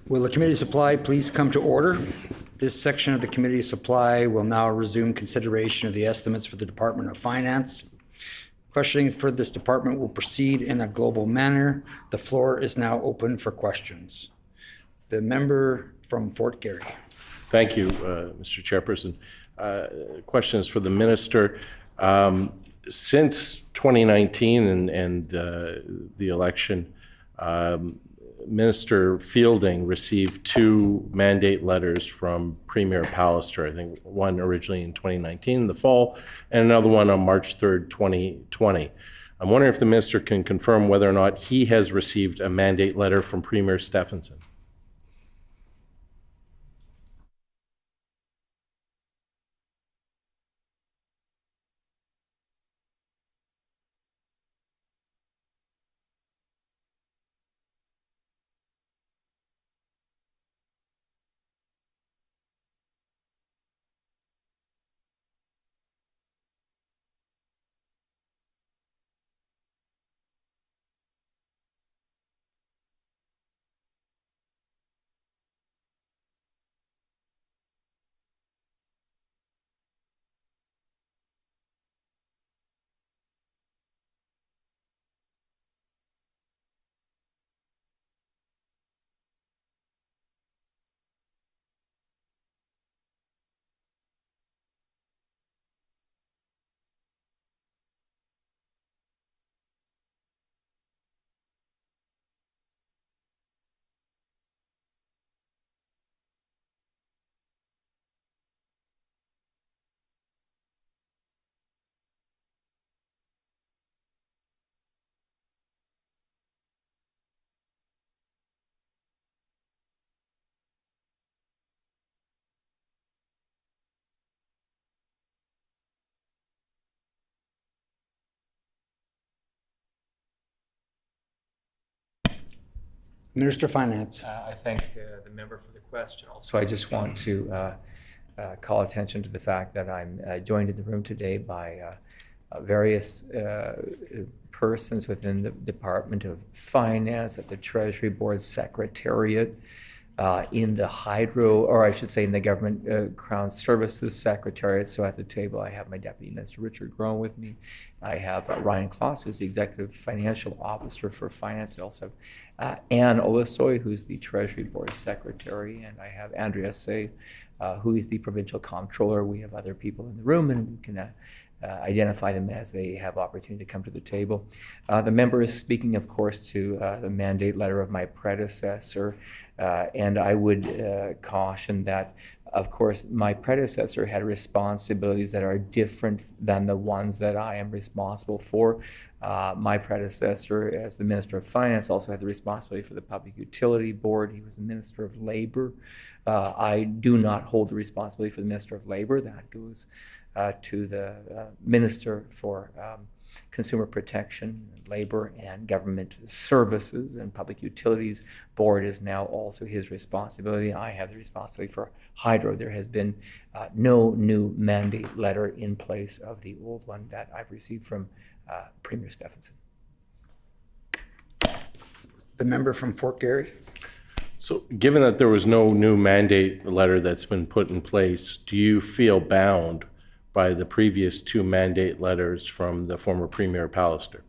Will the committee supply please come to order? This section of the committee supply will now resume consideration of the estimates for the Department of Finance. Questioning for this department will proceed in a global manner. The floor is now open for questions. The member from Fort Garry. Thank you, Mr. Chairperson. Question is for the minister. Since 2019 and the election, Minister Fielding received two mandate letters from Premier Pallister, I think one originally in 2019 in the fall and another one on March 3rd, 2020. I'm wondering if the minister can confirm whether or not he has received a mandate letter from Premier Stephenson. Minister of Finance. I thank the member for the question. Also, I just want to call attention to the fact that I'm joined in the room today by various persons within the Department of Finance, at the Treasury Board Secretariat, in the Hydro, or I should say in the Government Crown Services Secretariat. So at the table, I have my Deputy Minister Richard Groen with me. I have Ryan Kloss, who's the Executive Financial Officer for Finance. I also have Anne Olusoy, who's the Treasury Board Secretary, and I have Andrea Say, who is the Provincial Comptroller. We have other people in the room, and we can identify them as they have opportunity to come to the table. The member is speaking, of course, to the mandate letter of my predecessor, and I would caution that, of course, my predecessor had responsibilities that are different than the ones that I am responsible for. My predecessor, as the Minister of Finance, also had the responsibility for the Public Utility Board. He was the Minister of Labor. I do not hold the responsibility for the Minister of Labor. That goes to the Minister for Consumer Protection, Labor and Government Services, and Public Utilities Board is now also his responsibility. I have the responsibility for Hydro. There has been no new mandate letter in place of the old one that I've received from Premier Stephenson. The member from Fort Garry. So given that there was no new mandate letter that's been put in place, do you feel bound by the previous two mandate letters from the former Premier Pallister?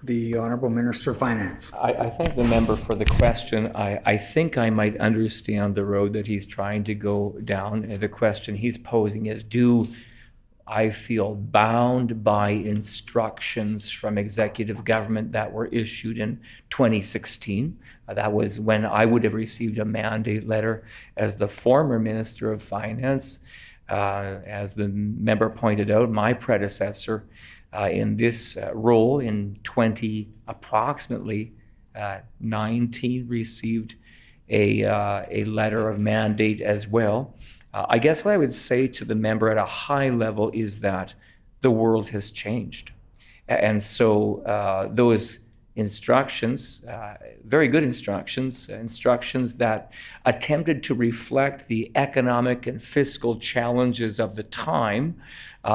The Honorable Minister of Finance. I thank the member for the question. I think I might understand the road that he's trying to go down. The question he's posing is, do I feel bound by instructions from executive government that were issued in 2016? That was when I would have received a mandate letter as the former Minister of Finance. As the member pointed out, my predecessor in this role in approximately 19 received a letter of mandate as well. I guess what I would say to the member at a high level is that the world has changed. And so those instructions, very good instructions that attempted to reflect the economic and fiscal challenges of the time,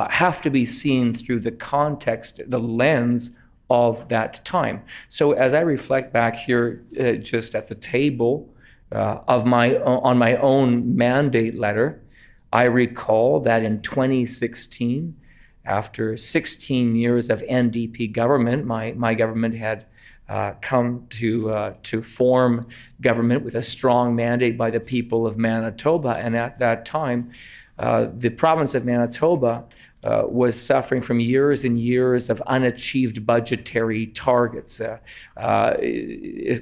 have to be seen through the context, the lens of that time. So as I reflect back here just at the table on my own mandate letter, I recall that in 2016, after 16 years of NDP government, my government had come to form government with a strong mandate by the people of Manitoba. And at that time, the province of Manitoba was suffering from years and years of unachieved budgetary targets,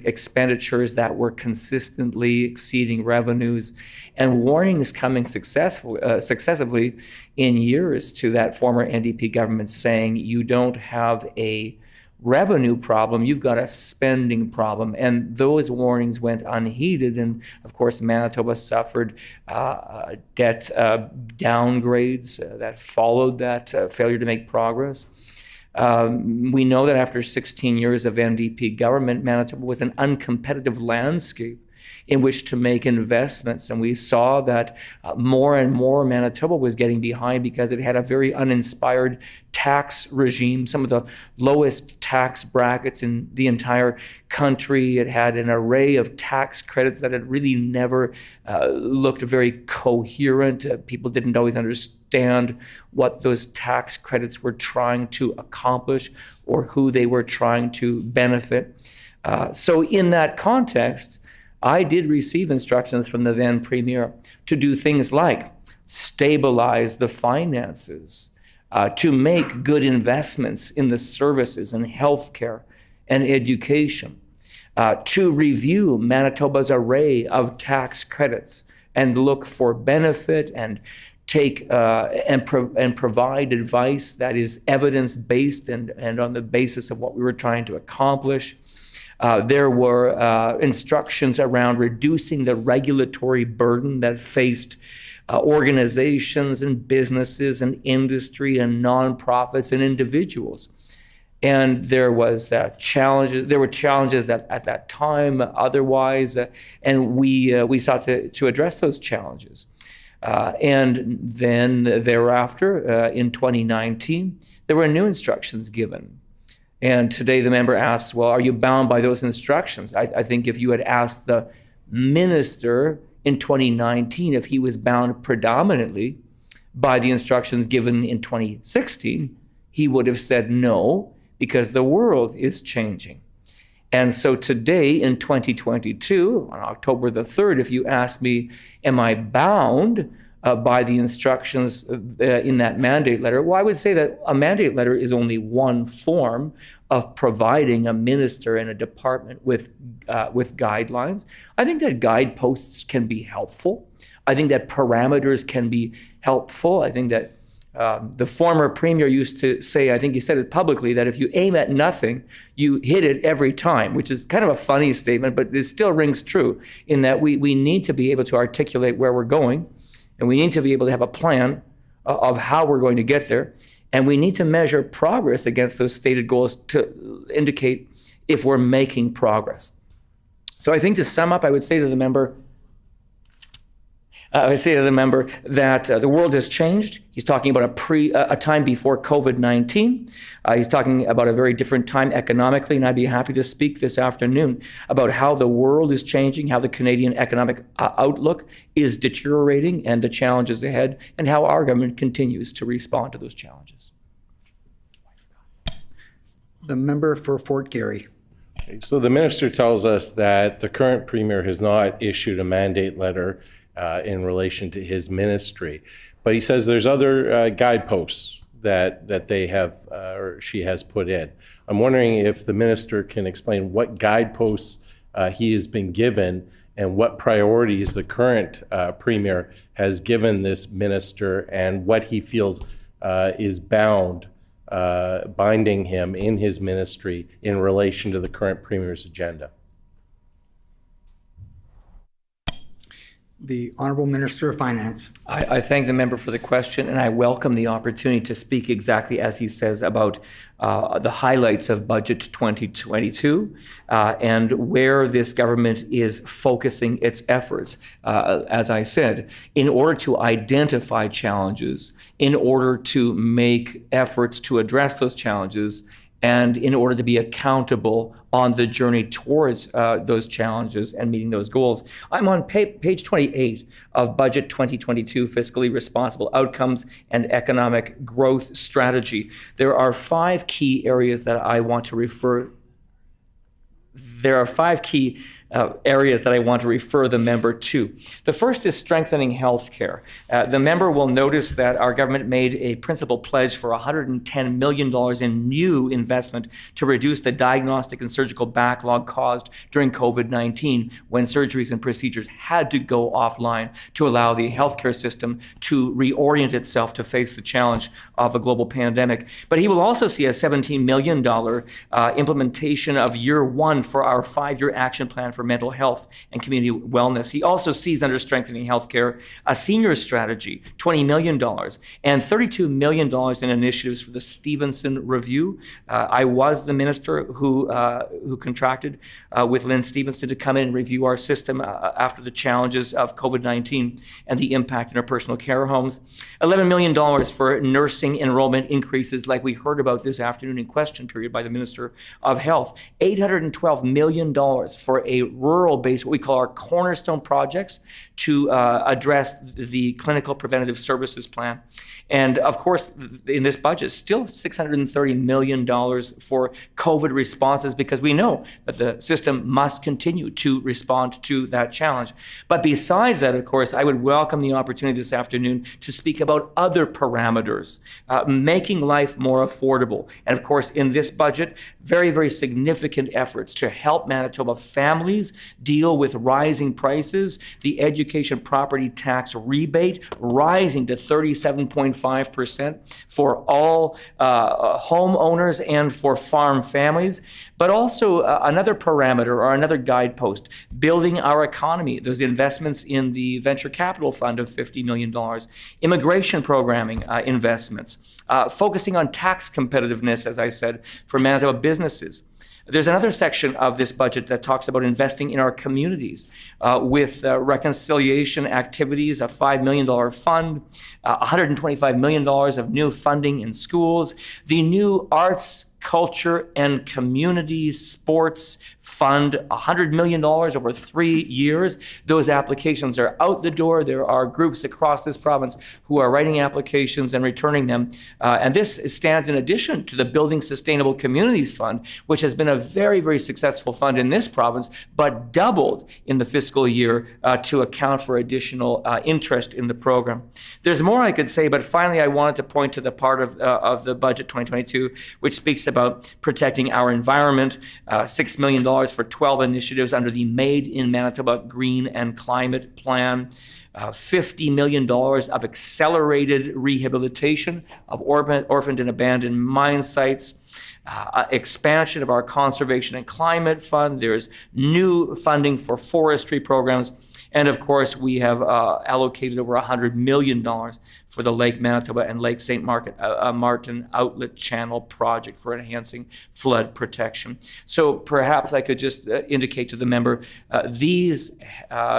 expenditures that were consistently exceeding revenues, and warnings coming successively in years to that former NDP government saying, you don't have a revenue problem, you've got a spending problem. And those warnings went unheeded. And of course, Manitoba suffered debt downgrades that followed that failure to make progress. We know that after 16 years of NDP government, Manitoba was an uncompetitive landscape in which to make investments. And we saw that more and more Manitoba was getting behind because it had a very uninspired tax regime, some of the lowest tax brackets in the entire country. It had an array of tax credits that had really never looked very coherent. People didn't always understand what those tax credits were trying to accomplish or who they were trying to benefit. So in that context, I did receive instructions from the then Premier to do things like stabilize the finances, to make good investments in the services and healthcare and education, to review Manitoba's array of tax credits and look for benefit and take and provide advice that is evidence-based and on the basis of what we were trying to accomplish. There were instructions around reducing the regulatory burden that faced organizations and businesses and industry and nonprofits and individuals. And there was challenges. There were challenges that at that time, otherwise, and we sought to address those challenges. And then thereafter, in 2019, there were new instructions given. And today the member asks, well, are you bound by those instructions? I think if you had asked the minister in 2019 if he was bound predominantly by the instructions given in 2016, he would have said no, because the world is changing. And so today in 2022, on October the 3rd, if you ask me, am I bound by the instructions in that mandate letter? Well, I would say that a mandate letter is only one form of providing a minister and a department with guidelines. I think that guideposts can be helpful. I think that parameters can be helpful. I think that the former premier used to say, I think he said it publicly, that if you aim at nothing, you hit it every time, which is kind of a funny statement, but it still rings true in that we need to be able to articulate where we're going. And we need to be able to have a plan of how we're going to get there. And we need to measure progress against those stated goals to indicate if we're making progress. So I think to sum up, I would say to the member, that the world has changed. He's talking about a time before COVID-19. He's talking about a very different time economically, and I'd be happy to speak this afternoon about how the world is changing, how the Canadian economic outlook is deteriorating and the challenges ahead, and how our government continues to respond to those challenges. The member for Fort Garry. So the minister tells us that the current premier has not issued a mandate letter in relation to his ministry, but he says there's other guideposts that they have or she has put in. I'm wondering if the minister can explain what guideposts he has been given and what priorities the current premier has given this minister and what he feels is binding him in his ministry in relation to the current premier's agenda. The Honorable Minister of Finance. I thank the member for the question, and I welcome the opportunity to speak exactly as he says about the highlights of Budget 2022 and where this government is focusing its efforts. As I said, in order to identify challenges, in order to make efforts to address those challenges, and in order to be accountable on the journey towards those challenges and meeting those goals. I'm on page 28 of Budget 2022, Fiscally Responsible Outcomes and Economic Growth Strategy. There are five key areas that I want to refer the member to. The first is strengthening healthcare. The member will notice that our government made a principal pledge for $110 million in new investment to reduce the diagnostic and surgical backlog caused during COVID-19 when surgeries and procedures had to go offline to allow the healthcare system to reorient itself to face the challenge of a global pandemic. But he will also see a $17 million implementation of year one for our 5-year action plan for mental health and community wellness. He also sees under strengthening healthcare a senior strategy, $20 million, and $32 million in initiatives for the Stevenson Review. I was the minister who contracted with Lynn Stevenson to come in and review our system after the challenges of COVID-19 and the impact in our personal care homes. $11 million for nursing enrollment increases like we heard about this afternoon in question period by the Minister of Health. $812 million for a rural-based, what we call our cornerstone projects, to address the clinical preventative services plan. And of course, in this budget, still $630 million for COVID responses, because we know that the system must continue to respond to that challenge. But besides that, of course, I would welcome the opportunity this afternoon to speak about other parameters, making life more affordable. And of course, in this budget, very, very significant efforts to help Manitoba families deal with rising prices, the education property tax rebate rising to 37.5% for all homeowners and for farm families, but also another parameter or another guidepost, building our economy, those investments in the venture capital fund of $50 million, immigration programming investments, focusing on tax competitiveness, as I said, for Manitoba businesses. There's another section of this budget that talks about investing in our communities with reconciliation activities, a $5 million fund, $125 million of new funding in schools, the new arts, culture, and community sports fund, $100 million over 3 years. Those applications are out the door. There are groups across this province who are writing applications and returning them. And this stands in addition to the Building Sustainable Communities Fund, which has been a very, very successful fund in this province, but doubled in the fiscal year to account for additional interest in the program. There's more I could say, but finally I wanted to point to the part of the budget 2022, which speaks about protecting our environment, $6 million for 12 initiatives under the Made in Manitoba Green and Climate Plan, $50 million of accelerated rehabilitation of orphaned and abandoned mine sites, expansion of our Conservation and Climate Fund. There's new funding for forestry programs. And of course, we have allocated over $100 million for the Lake Manitoba and Lake St. Martin Outlet Channel project for enhancing flood protection. So perhaps I could just indicate to the member, these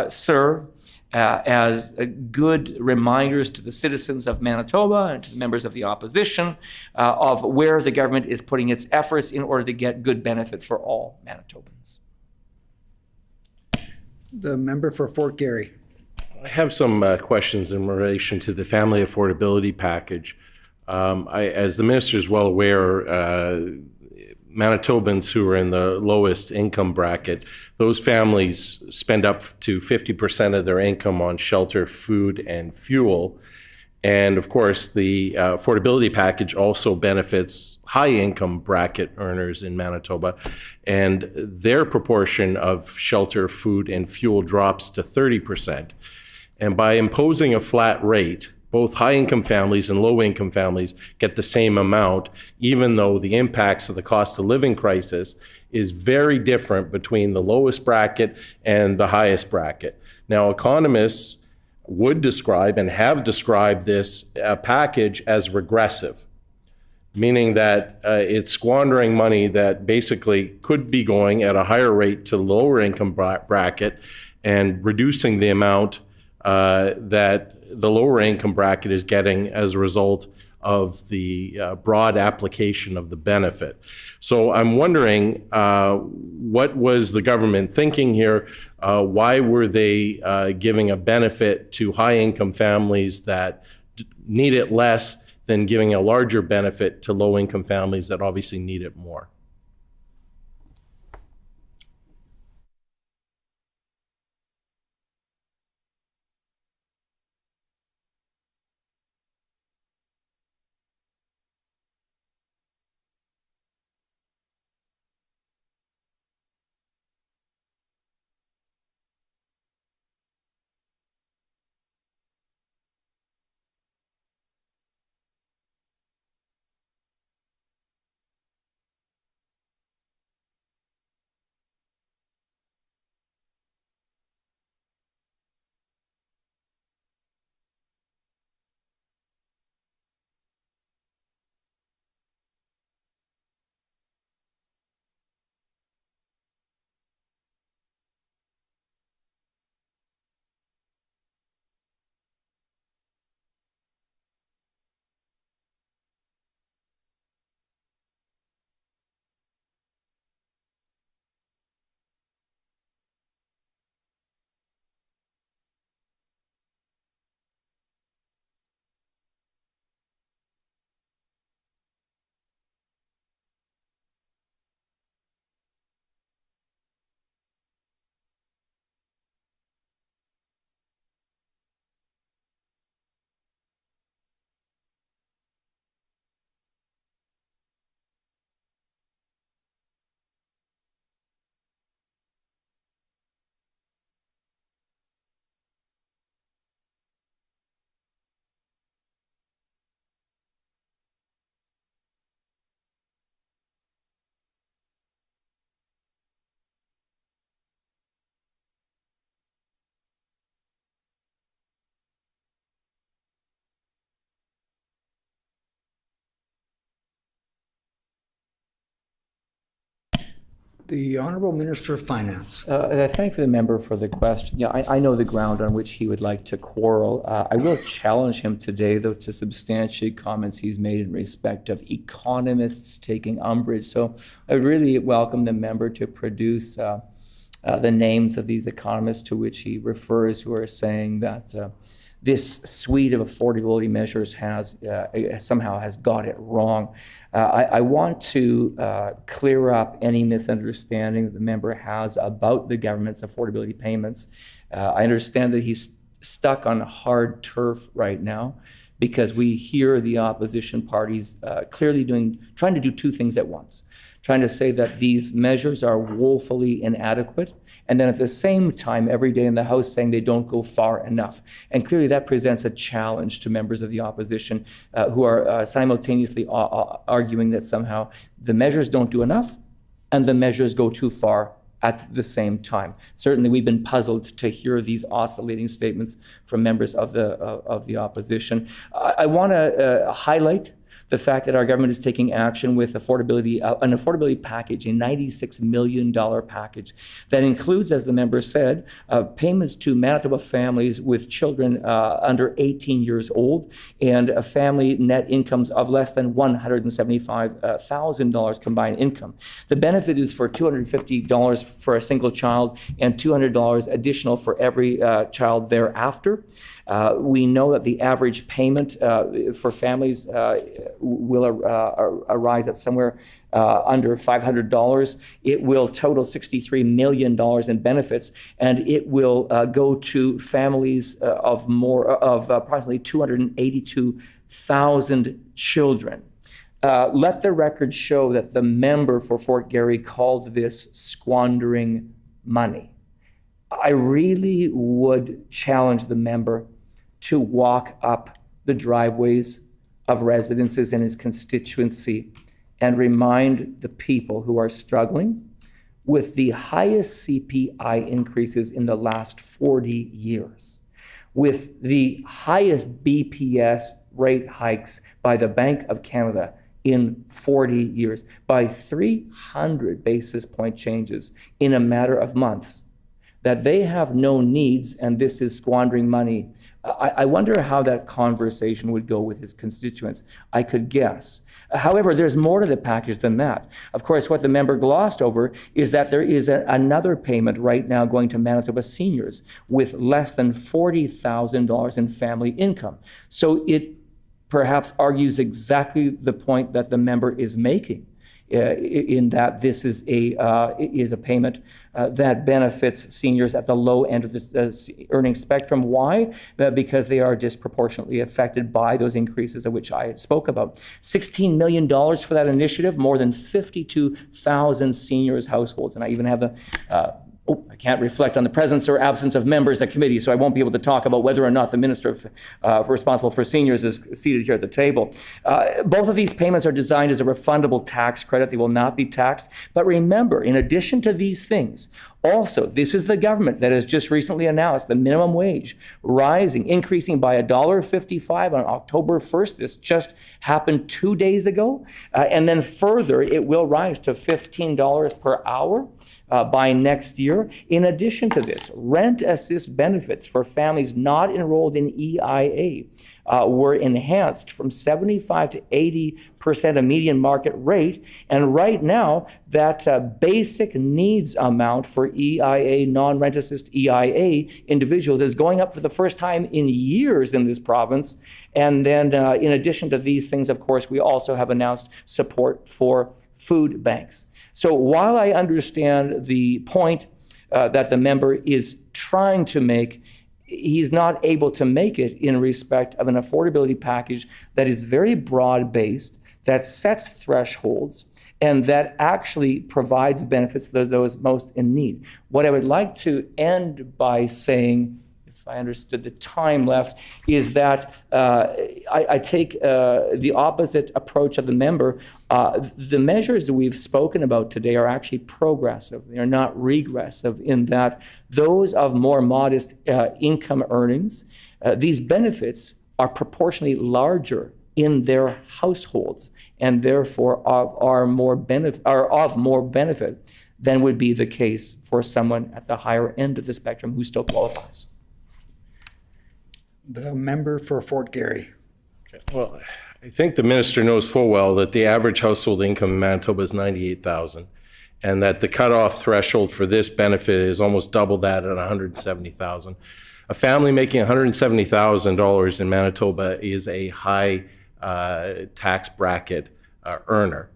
serve as good reminders to the citizens of Manitoba and to the members of the opposition of where the government is putting its efforts in order to get good benefit for all Manitobans. The member for Fort Garry. I have some questions in relation to the Family Affordability Package. As the minister is well aware, Manitobans who are in the lowest income bracket, those families spend up to 50% of their income on shelter, food, and fuel. And of course, the affordability package also benefits high income bracket earners in Manitoba, and their proportion of shelter, food, and fuel drops to 30%. And by imposing a flat rate, both high-income families and low-income families get the same amount, even though the impacts of the cost of living crisis is very different between the lowest bracket and the highest bracket. Now, economists would describe and have described this package as regressive, meaning that it's squandering money that basically could be going at a higher rate to lower income bracket and reducing the amount that the lower income bracket is getting as a result of the broad application of the benefit. So I'm wondering, what was the government thinking here? Why were they giving a benefit to high income families that need it less than giving a larger benefit to low income families that obviously need it more? The Honorable Minister of Finance. I thank the member for the question. Yeah, I know the ground on which he would like to quarrel. I will challenge him today, though, to substantiate comments he's made in respect of economists taking umbrage. So I really welcome the member to produce the names of these economists to which he refers, who are saying that this suite of affordability measures has somehow has got it wrong. I want to clear up any misunderstanding that the member has about the government's affordability payments. I understand that he's stuck on hard turf right now because we hear the opposition parties clearly trying to do two things at once. Trying to say that these measures are woefully inadequate, and then at the same time, every day in the House saying they don't go far enough. And clearly that presents a challenge to members of the opposition who are simultaneously arguing that somehow the measures don't do enough and the measures go too far at the same time. Certainly we've been puzzled to hear these oscillating statements from members of the opposition. I want to highlight the fact that our government is taking action with an affordability package, a $96 million package that includes, as the member said, payments to Manitoba families with children under 18 years old and a family net incomes of less than $175,000 combined income. The benefit is for $250 for a single child and $200 additional for every child thereafter. We know that the average payment for families will arise at somewhere under $500. It will total $63 million in benefits, and it will go to families of approximately 282,000 children. Let the record show that the member for Fort Garry called this squandering money. I really would challenge the member to walk up the driveways of residences in his constituency and remind the people who are struggling with the highest CPI increases in the last 40 years, with the highest BPS rate hikes by the Bank of Canada in 40 years, by 300 basis point changes in a matter of months, that they have no needs and this is squandering money. I wonder how that conversation would go with his constituents. I could guess. However, there's more to the package than that. Of course, what the member glossed over is that there is another payment right now going to Manitoba seniors with less than $40,000 in family income. So it perhaps argues exactly the point that the member is making, in that this is a payment that benefits seniors at the low end of the earning spectrum. Why? Because they are disproportionately affected by those increases of which I spoke about. $16 million for that initiative, more than 52,000 seniors households. And I even have the I can't reflect on the presence or absence of members at committee, so I won't be able to talk about whether or not the minister responsible for seniors is seated here at the table. Both of these payments are designed as a refundable tax credit. They will not be taxed. But remember, in addition to these things, also, this is the government that has just recently announced the minimum wage increasing by $1.55 on October 1st. This just happened 2 days ago. And then further, it will rise to $15 per hour by next year. In addition to this, rent assist benefits for families not enrolled in EIA were enhanced from 75 to 80% of median market rate. And right now, that basic needs amount for EIA, non-rent assist EIA individuals is going up for the first time in years in this province. And then in addition to these things, of course, we also have announced support for food banks. So while I understand the point that the member is trying to make, he's not able to make it in respect of an affordability package that is very broad-based, that sets thresholds, and that actually provides benefits to those most in need. What I would like to end by saying, if I understood the time left, is that I take the opposite approach of the member. The measures that we've spoken about today are actually progressive. They are not regressive in that those of more modest income earnings, these benefits are proportionally larger in their households and therefore are of more benefit than would be the case for someone at the higher end of the spectrum who still qualifies. The member for Fort Garry. Well, I think the minister knows full well that the average household income in Manitoba is $98,000, and that the cutoff threshold for this benefit is almost double that at $170,000. A family making $170,000 in Manitoba is a high tax bracket earner.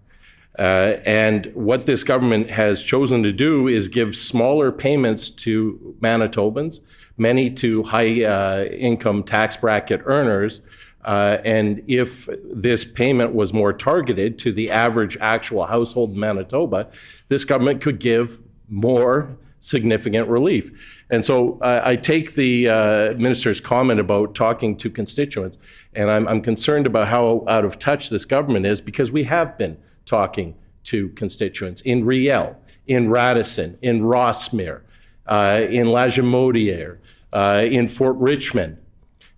And what this government has chosen to do is give smaller payments to Manitobans, many to high income tax bracket earners. And if this payment was more targeted to the average actual household in Manitoba, this government could give more significant relief. And so I take the minister's comment about talking to constituents, and I'm concerned about how out of touch this government is, because we have been talking to constituents in Riel, in Radisson, in Rossmere, in Lagimodiere, in Fort Richmond.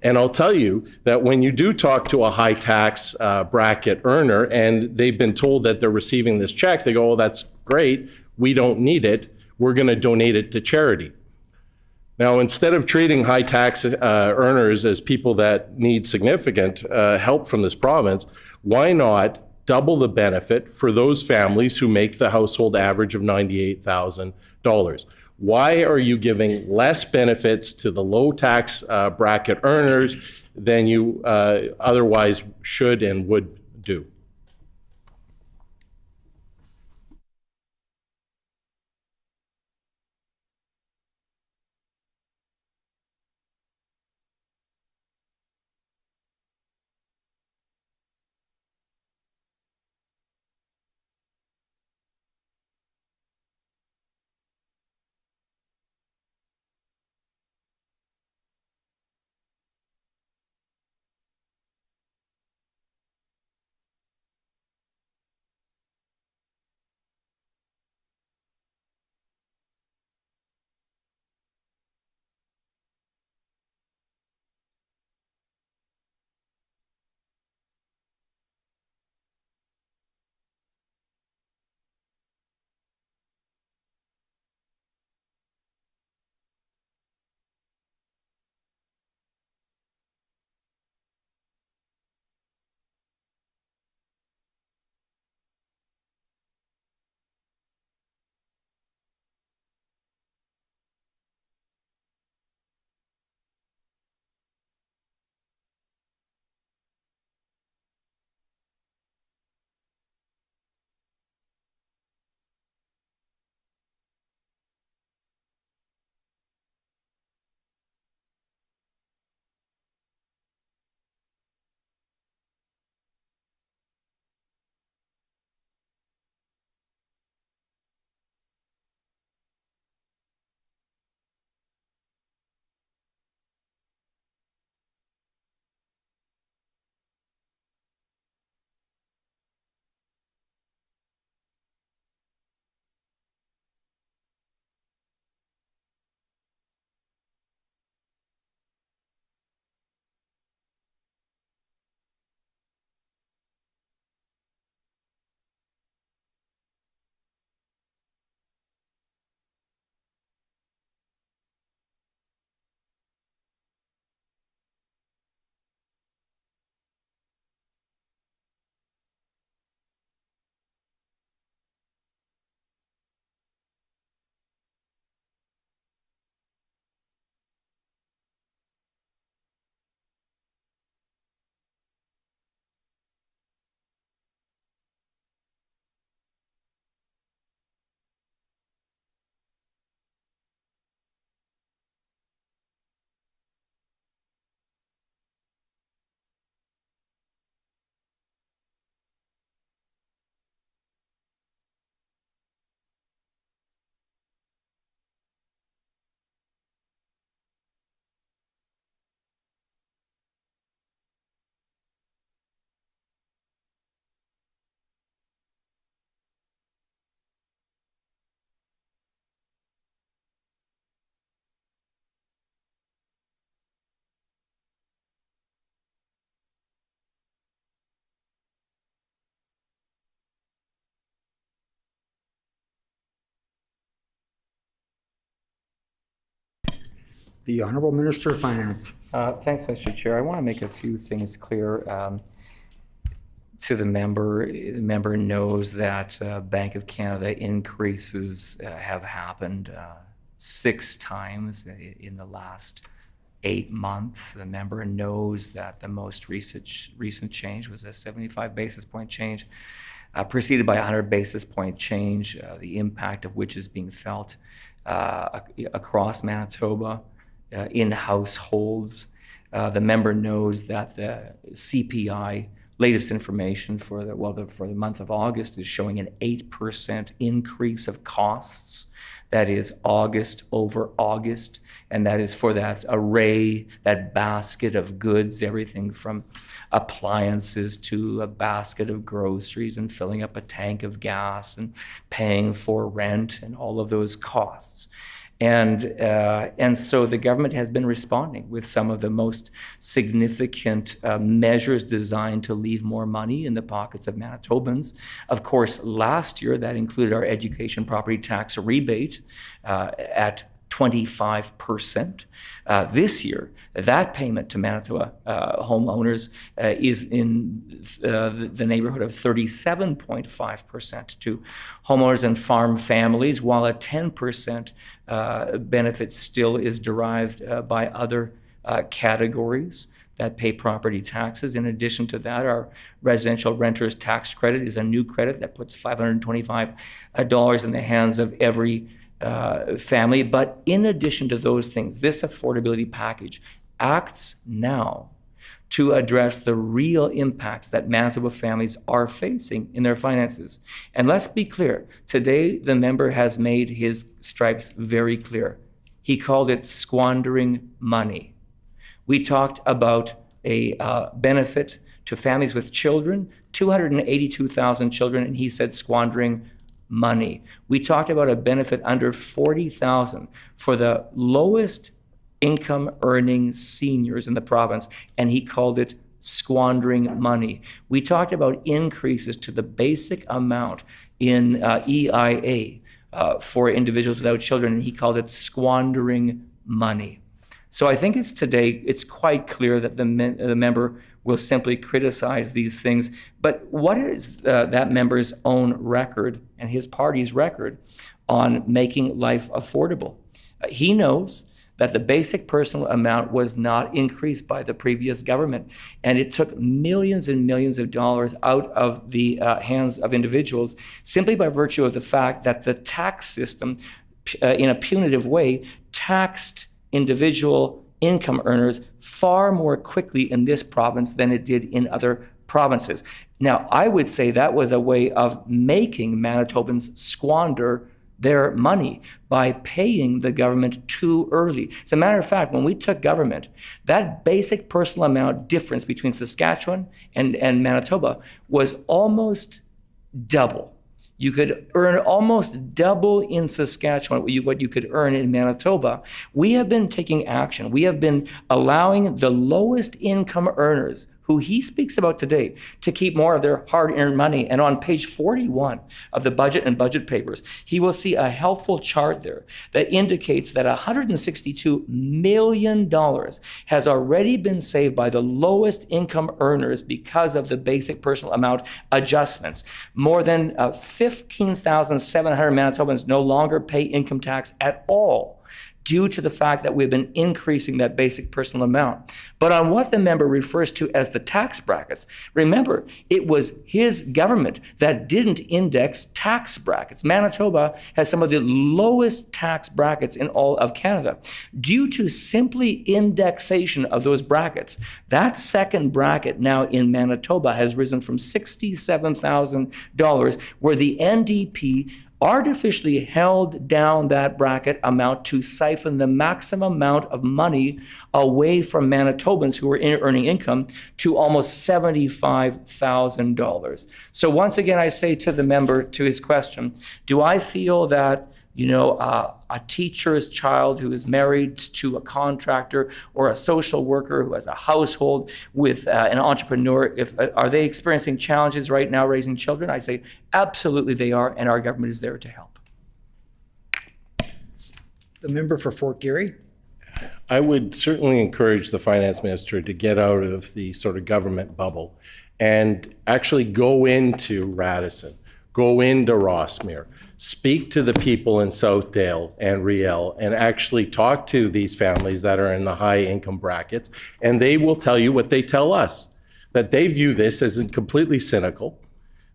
And I'll tell you that when you do talk to a high tax bracket earner and they've been told that they're receiving this check, they go, oh, that's great, we don't need it, we're gonna donate it to charity. Now, instead of treating high tax earners as people that need significant help from this province, why not double the benefit for those families who make the household average of $98,000? Why are you giving less benefits to the low tax bracket earners than you otherwise should and would do. The Honorable Minister of Finance. Thanks, Mr. Chair. I want to make a few things clear to the member. The member knows that Bank of Canada increases have happened 6 times in the last 8 months. The member knows that the most recent change was a 75 basis point change, preceded by a 100 basis point change, the impact of which is being felt across Manitoba in households. The member knows that the CPI latest information for the month of August is showing an 8% increase of costs. That is August over August, and that is for that array, that basket of goods, everything from appliances to a basket of groceries and filling up a tank of gas and paying for rent and all of those costs. And so the government has been responding with some of the most significant measures designed to leave more money in the pockets of Manitobans. Of course, last year that included our education property tax rebate at 25%. This year, that payment to Manitoba homeowners is in the neighborhood of 37.5% to homeowners and farm families, while a 10% benefit still is derived by other categories. that pay property taxes. In addition to that, our residential renters tax credit is a new credit that puts $525 in the hands of every family. But in addition to those things, this affordability package acts now to address the real impacts that Manitoba families are facing in their finances. And let's be clear, today the member has made his stripes very clear. He called it squandering money. We talked about a benefit to families with children, 282,000 children, and he said squandering money. We talked about a benefit under 40,000 for the lowest income earning seniors in the province, and he called it squandering money. We talked about increases to the basic amount in EIA for individuals without children, and he called it squandering money. So I think it's quite clear that the member will simply criticize these things. But what is that member's own record and his party's record on making life affordable? He knows that the basic personal amount was not increased by the previous government. And it took millions and millions of dollars out of the hands of individuals simply by virtue of the fact that the tax system, in a punitive way, taxed individual income earners far more quickly in this province than it did in other provinces. Now, I would say that was a way of making Manitobans squander their money by paying the government too early. As a matter of fact, when we took government, that basic personal amount difference between Saskatchewan and Manitoba was almost double. You could earn almost double in Saskatchewan what you could earn in Manitoba. We have been taking action. We have been allowing the lowest income earners, who he speaks about today, to keep more of their hard-earned money. And on page 41 of the budget and budget papers, he will see a helpful chart there that indicates that $162 million has already been saved by the lowest income earners because of the basic personal amount adjustments. More than 15,700 Manitobans no longer pay income tax at all, due to the fact that we've been increasing that basic personal amount. But on what the member refers to as the tax brackets, remember, it was his government that didn't index tax brackets. Manitoba has some of the lowest tax brackets in all of Canada. Due to simply indexation of those brackets, that second bracket now in Manitoba has risen from $67,000, where the NDP artificially held down that bracket amount to siphon the maximum amount of money away from Manitobans who were earning income to almost $75,000. So once again, I say to the member, to his question, do I feel that a teacher's child who is married to a contractor or a social worker who has a household with an entrepreneur, are they experiencing challenges right now raising children? I say absolutely they are, and our government is there to help. The member for Fort Garry. I would certainly encourage the finance minister to get out of the sort of government bubble and actually go into Radisson, go into Rossmere, speak to the people in Southdale and Riel, and actually talk to these families that are in the high income brackets, and they will tell you what they tell us, that they view this as completely cynical,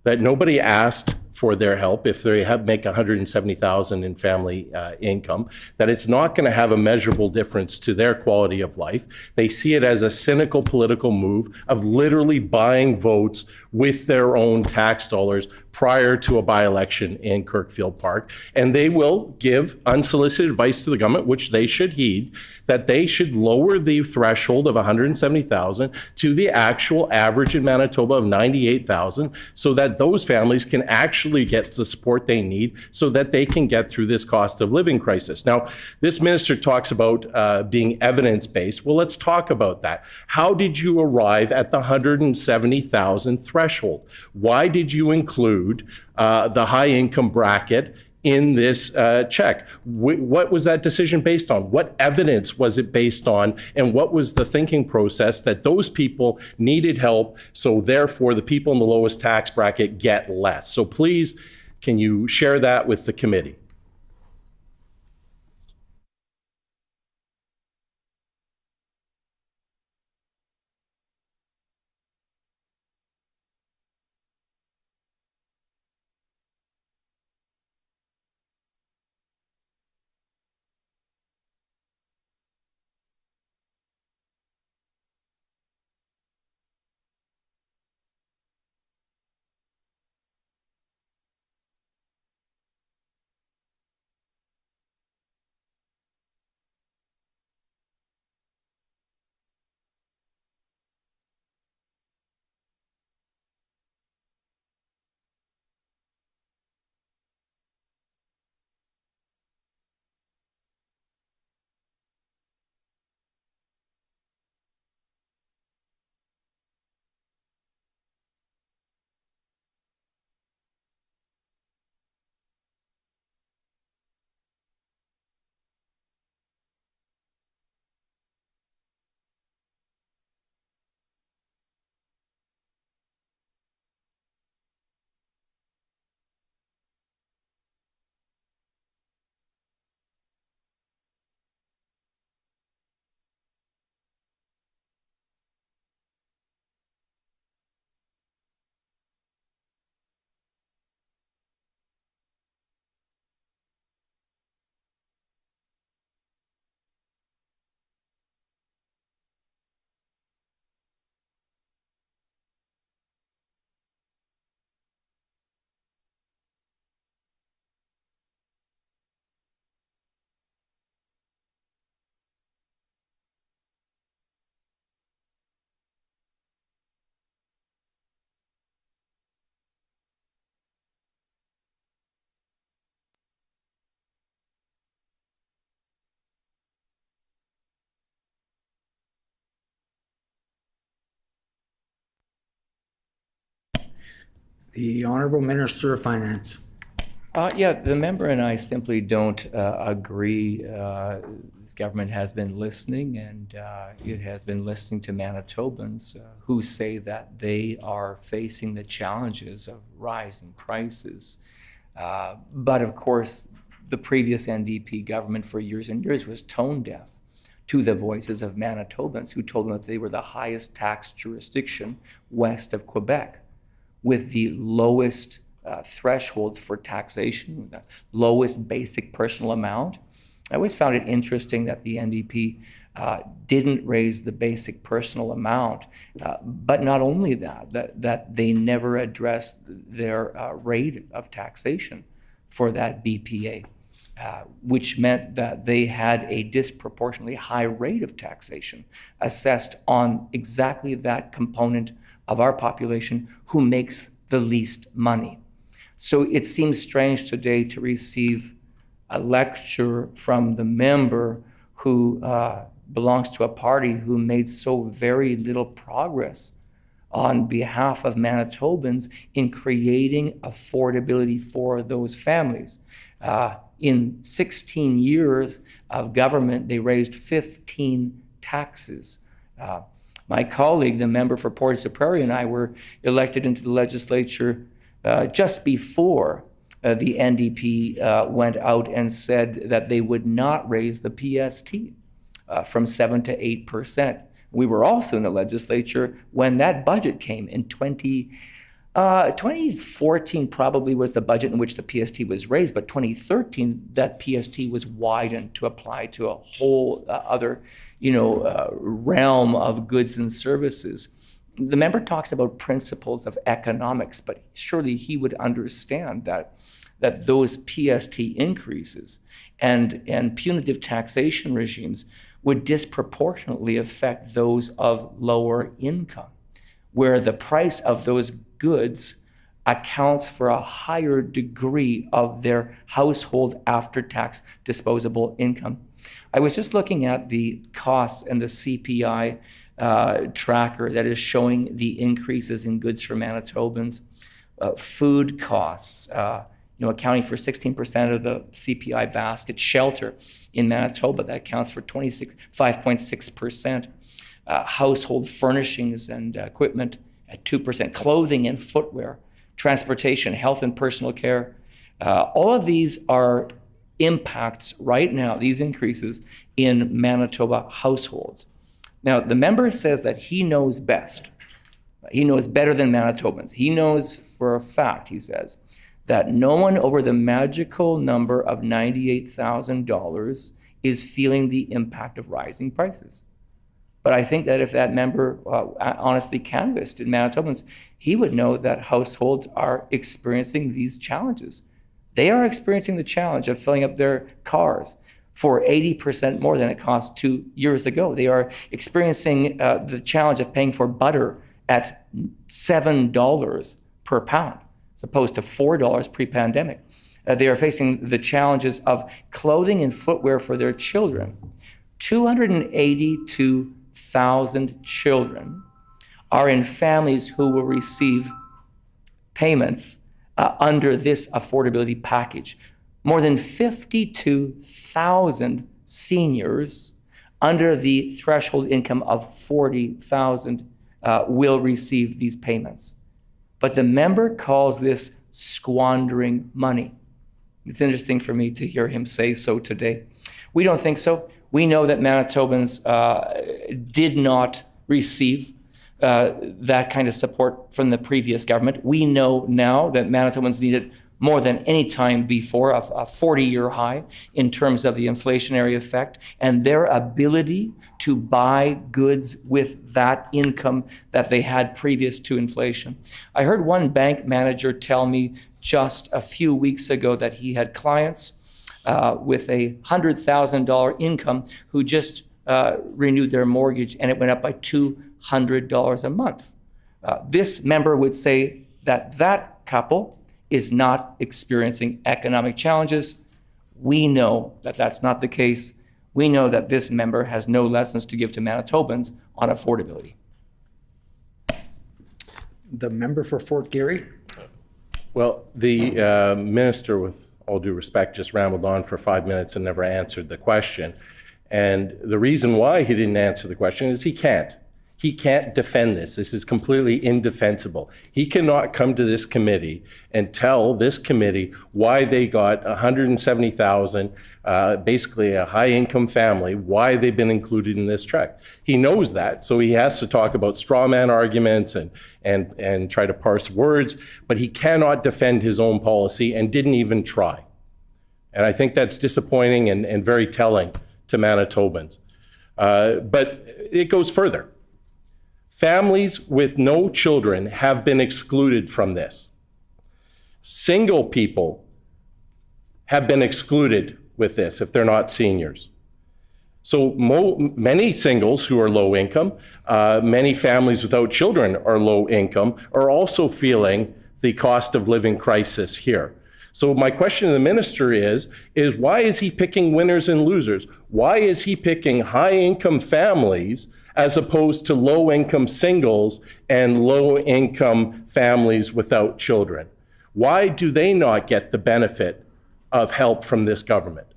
that nobody asked for their help if they make $170,000 in family income, that it's not going to have a measurable difference to their quality of life. They see it as a cynical political move of literally buying votes with their own tax dollars prior to a by-election in Kirkfield Park. And they will give unsolicited advice to the government, which they should heed, that they should lower the threshold of $170,000 to the actual average in Manitoba of $98,000, so that those families can actually get the support they need so that they can get through this cost of living crisis. Now, this minister talks about being evidence-based. Well, let's talk about that. How did you arrive at the $170,000 threshold? Why did you include the high income bracket in this check? What was that decision based on? What evidence was it based on? And what was the thinking process that those people needed help, so therefore the people in the lowest tax bracket get less? So please, can you share that with the committee? The Honorable Minister of Finance. Yeah, the member and I simply don't agree. This government has been listening, and it has been listening to Manitobans who say that they are facing the challenges of rising prices. But of course, the previous NDP government for years and years was tone deaf to the voices of Manitobans who told them that they were the highest tax jurisdiction west of Quebec, with the lowest thresholds for taxation, the lowest basic personal amount. I always found it interesting that the NDP didn't raise the basic personal amount, but not only that they never addressed their rate of taxation for that BPA, which meant that they had a disproportionately high rate of taxation assessed on exactly that component of our population who makes the least money. So it seems strange today to receive a lecture from the member who belongs to a party who made so very little progress on behalf of Manitobans in creating affordability for those families. In 16 years of government, they raised 15 taxes. My colleague, the member for Portage-la-Prairie, and I were elected into the legislature just before the NDP went out and said that they would not raise the PST from 7 to 8%. We were also in the legislature when that budget came in 2014 probably was the budget in which the PST was raised, but 2013, that PST was widened to apply to a whole other realm of goods and services. The member talks about principles of economics, but surely he would understand that those PST increases and punitive taxation regimes would disproportionately affect those of lower income, where the price of those goods accounts for a higher degree of their household after-tax disposable income. I was just looking at the costs and the CPI tracker that is showing the increases in goods for Manitobans. Food costs, accounting for 16% of the CPI basket. Shelter in Manitoba, that accounts for 5.6%. Household furnishings and equipment at 2%. Clothing and footwear, transportation, health and personal care. All of these are impacts right now, these increases in Manitoba households. Now, the member says that he knows best. He knows better than Manitobans. He knows for a fact, he says, that no one over the magical number of $98,000 is feeling the impact of rising prices. But I think that if that member honestly canvassed in Manitobans, he would know that households are experiencing these challenges. They are experiencing the challenge of filling up their cars for 80% more than it cost 2 years ago. They are experiencing the challenge of paying for butter at $7 per pound, as opposed to $4 pre-pandemic. They are facing the challenges of clothing and footwear for their children. 282,000 children are in families who will receive payments under this affordability package. More than 52,000 seniors under the threshold income of $40,000 will receive these payments. But the member calls this squandering money. It's interesting for me to hear him say so today. We don't think so. We know that Manitobans did not receive that kind of support from the previous government. We know now that Manitobans needed more than any time before, a 40-year high in terms of the inflationary effect and their ability to buy goods with that income that they had previous to inflation. I heard one bank manager tell me just a few weeks ago that he had clients with a $100,000 income who just renewed their mortgage and it went up by $200 a month. This member would say that that couple is not experiencing economic challenges. We know that that's not the case. We know that this member has no lessons to give to Manitobans on affordability. The member for Fort Garry. Well, the minister, with all due respect, just rambled on for 5 minutes and never answered the question. And the reason why he didn't answer the question is he can't. He can't defend this. This is completely indefensible. He cannot come to this committee and tell this committee why they got $170,000, basically a high-income family, why they've been included in this check. He knows that, so he has to talk about straw man arguments and try to parse words, but he cannot defend his own policy and didn't even try. And I think that's disappointing and very telling to Manitobans. But it goes further. Families with no children have been excluded from this. Single people have been excluded with this if they're not seniors. So many singles who are low income, many families without children are low income, are also feeling the cost of living crisis here. So my question to the minister is why is he picking winners and losers? Why is he picking high-income families as opposed to low-income singles and low-income families without children? Why do they not get the benefit of help from this government?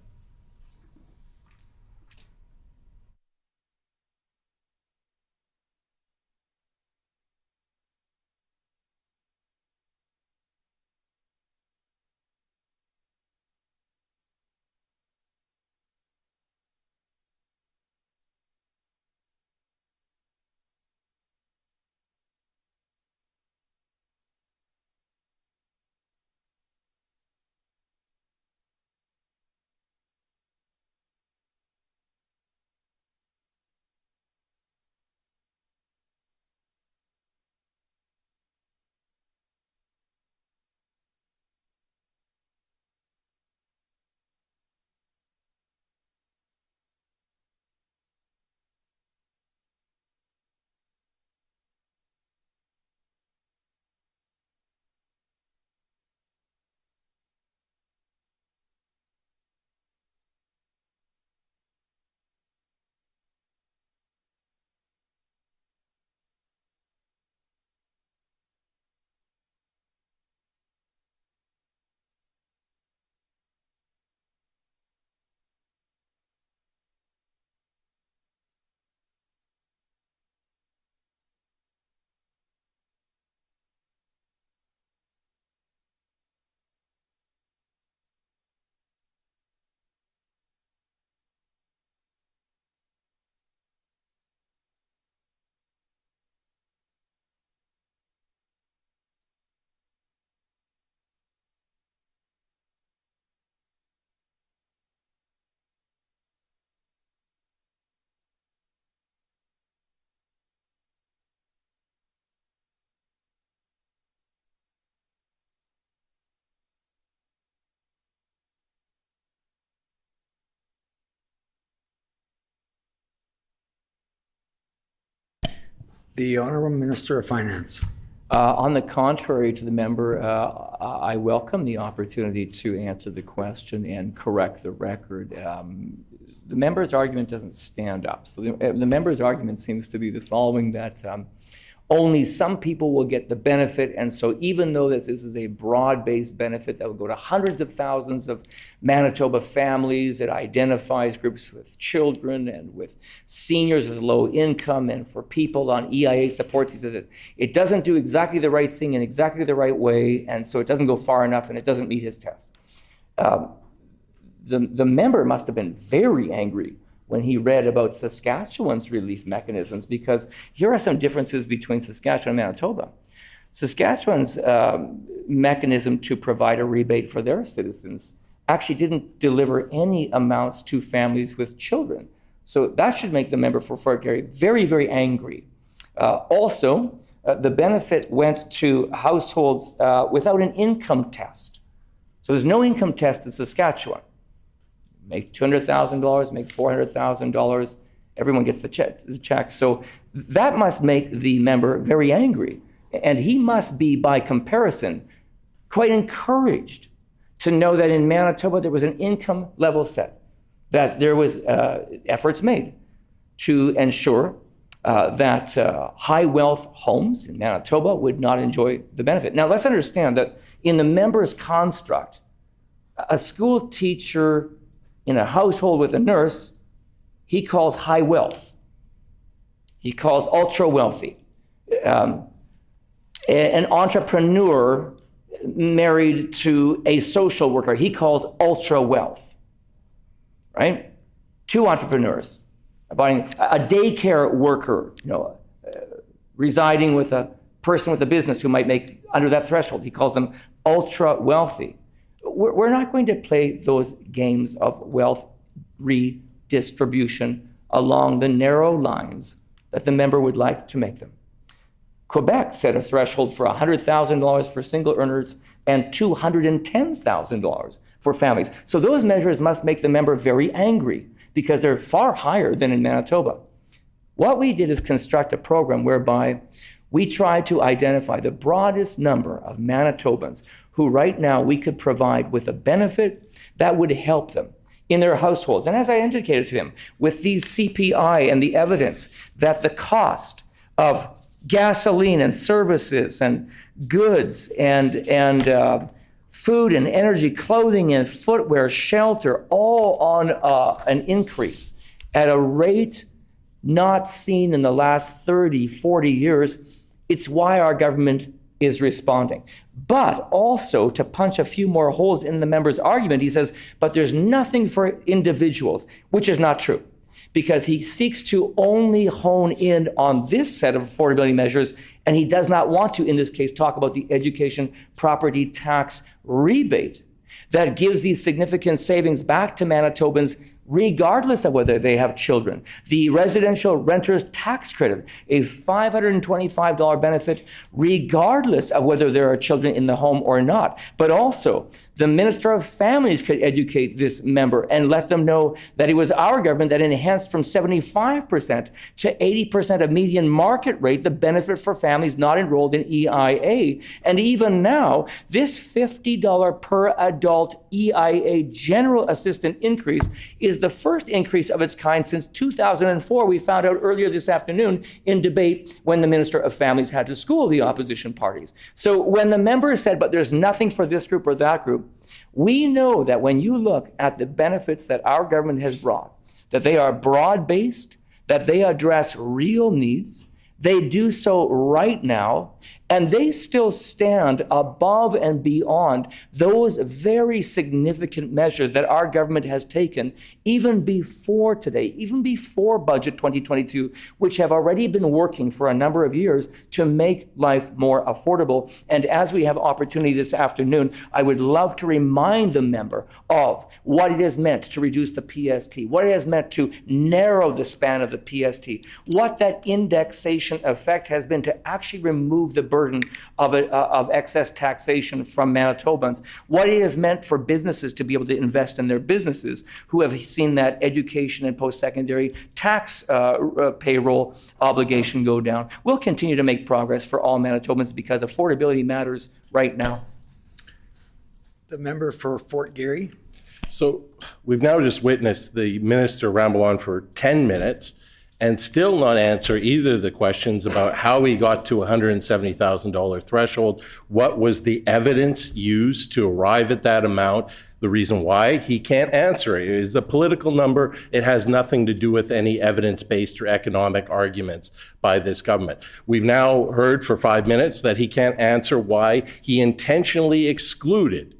The Honourable Minister of Finance. On the contrary to the member, I welcome the opportunity to answer the question and correct the record. The member's argument doesn't stand up. So the member's argument seems to be the following, that only some people will get the benefit, and so even though this is a broad-based benefit that will go to hundreds of thousands of Manitoba families, it identifies groups with children and with seniors with low income and for people on EIA supports. He says it doesn't do exactly the right thing in exactly the right way, and so it doesn't go far enough and it doesn't meet his test. The member must have been very angry when he read about Saskatchewan's relief mechanisms, because here are some differences between Saskatchewan and Manitoba. Saskatchewan's mechanism to provide a rebate for their citizens actually didn't deliver any amounts to families with children. So that should make the member for Fort Garry very, very angry. Also, the benefit went to households without an income test. So there's no income test in Saskatchewan. Make $200,000, make $400,000, everyone gets the check. So that must make the member very angry. And he must be, by comparison, quite encouraged to know that in Manitoba there was an income level set, that there was efforts made to ensure that high wealth homes in Manitoba would not enjoy the benefit. Now, let's understand that in the member's construct, a school teacher in a household with a nurse, he calls high wealth. He calls ultra wealthy. An entrepreneur married to a social worker, he calls ultra wealth, right? Two entrepreneurs, buying a daycare worker, residing with a person with a business who might make under that threshold, he calls them ultra wealthy. We're not going to play those games of wealth redistribution along the narrow lines that the member would like to make them. Quebec set a threshold for $100,000 for single earners and $210,000 for families. So those measures must make the member very angry because they're far higher than in Manitoba. What we did is construct a program whereby we tried to identify the broadest number of Manitobans who right now we could provide with a benefit that would help them in their households. And as I indicated to him, with these CPI and the evidence that the cost of gasoline and services and goods and food and energy, clothing and footwear, shelter, all on an increase at a rate not seen in the last 30, 40 years, it's why our government is responding. But also, to punch a few more holes in the member's argument, he says, but there's nothing for individuals, which is not true, because he seeks to only hone in on this set of affordability measures, and he does not want to, in this case, talk about the education property tax rebate that gives these significant savings back to Manitobans regardless of whether they have children. The residential renters tax credit, a $525 benefit regardless of whether there are children in the home or not. But also, the Minister of Families could educate this member and let them know that it was our government that enhanced from 75% to 80% of median market rate the benefit for families not enrolled in EIA. And even now, this $50 per adult EIA general assistant increase is the first increase of its kind since 2004. We found out earlier this afternoon in debate when the Minister of Families had to school the opposition parties. So when the member said, but there's nothing for this group or that group, we know that when you look at the benefits that our government has brought, that they are broad-based, that they address real needs, they do so right now, and they still stand above and beyond those very significant measures that our government has taken even before today, even before Budget 2022, which have already been working for a number of years to make life more affordable. And as we have opportunity this afternoon, I would love to remind the member of what it has meant to reduce the PST, what it has meant to narrow the span of the PST, what that indexation effect has been to actually remove the burden of excess taxation from Manitobans, what it has meant for businesses to be able to invest in their businesses who have seen that education and post-secondary tax payroll obligation go down. We'll continue to make progress for all Manitobans because affordability matters right now. The member for Fort Garry. So we've now just witnessed the minister ramble on for 10 minutes and still not answer either the questions about how he got to $170,000 threshold, what was the evidence used to arrive at that amount, the reason why he can't answer it. It is a political number. It has nothing to do with any evidence-based or economic arguments by this government. We've now heard for 5 minutes that he can't answer why he intentionally excluded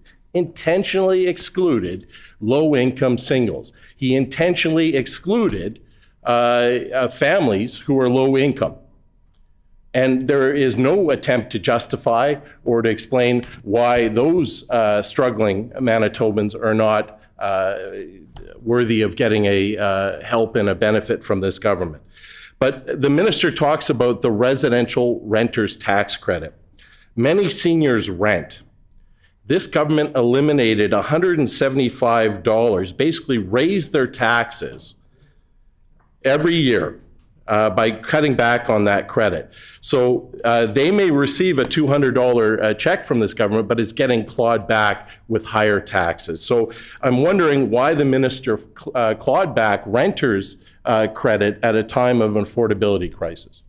low-income singles. He intentionally excluded families who are low income. And there is no attempt to justify or to explain why those struggling Manitobans are not worthy of getting a help and a benefit from this government. But the minister talks about the residential renters tax credit. Many seniors rent. This government eliminated $175, basically raised their taxes every year by cutting back on that credit. So they may receive a $200 check from this government, but it's getting clawed back with higher taxes. So I'm wondering why the minister clawed back renters' credit at a time of an affordability crisis.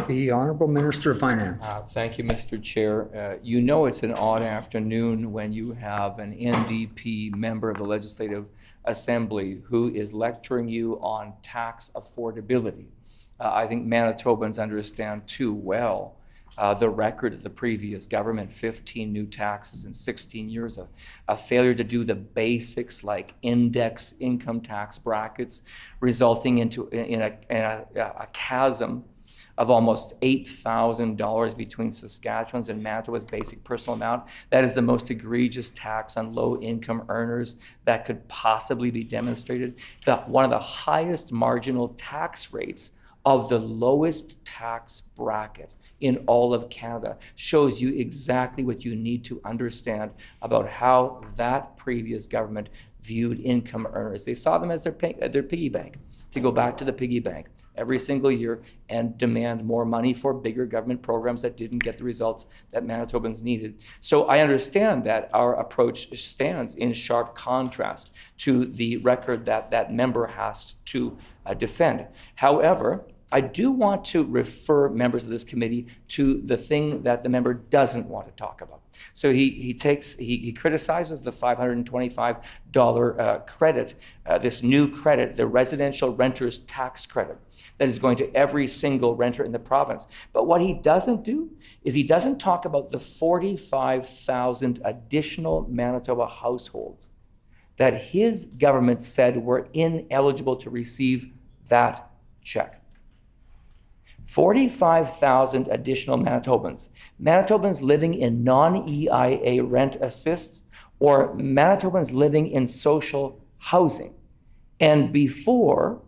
The Honorable Minister of Finance. Thank you, Mr. Chair. You know it's an odd afternoon when you have an NDP member of the Legislative Assembly who is lecturing you on tax affordability. I think Manitobans understand too well the record of the previous government, 15 new taxes in 16 years, a failure to do the basics like index income tax brackets, resulting in a chasm of almost $8,000 between Saskatchewan's and Manitoba's basic personal amount. That is the most egregious tax on low-income earners that could possibly be demonstrated. One of the highest marginal tax rates of the lowest tax bracket in all of Canada shows you exactly what you need to understand about how that previous government viewed income earners. They saw them as their piggy bank, to go back to the piggy bank every single year and demand more money for bigger government programs that didn't get the results that Manitobans needed. So I understand that our approach stands in sharp contrast to the record that that member has to defend. However, I do want to refer members of this committee to the thing that the member doesn't want to talk about. So he criticizes the $525 credit, this new credit, the residential renters tax credit that is going to every single renter in the province. But what he doesn't do is he doesn't talk about the 45,000 additional Manitoba households that his government said were ineligible to receive that check. 45,000 additional Manitobans living in non-EIA rent assists, or Manitobans living in social housing. And before,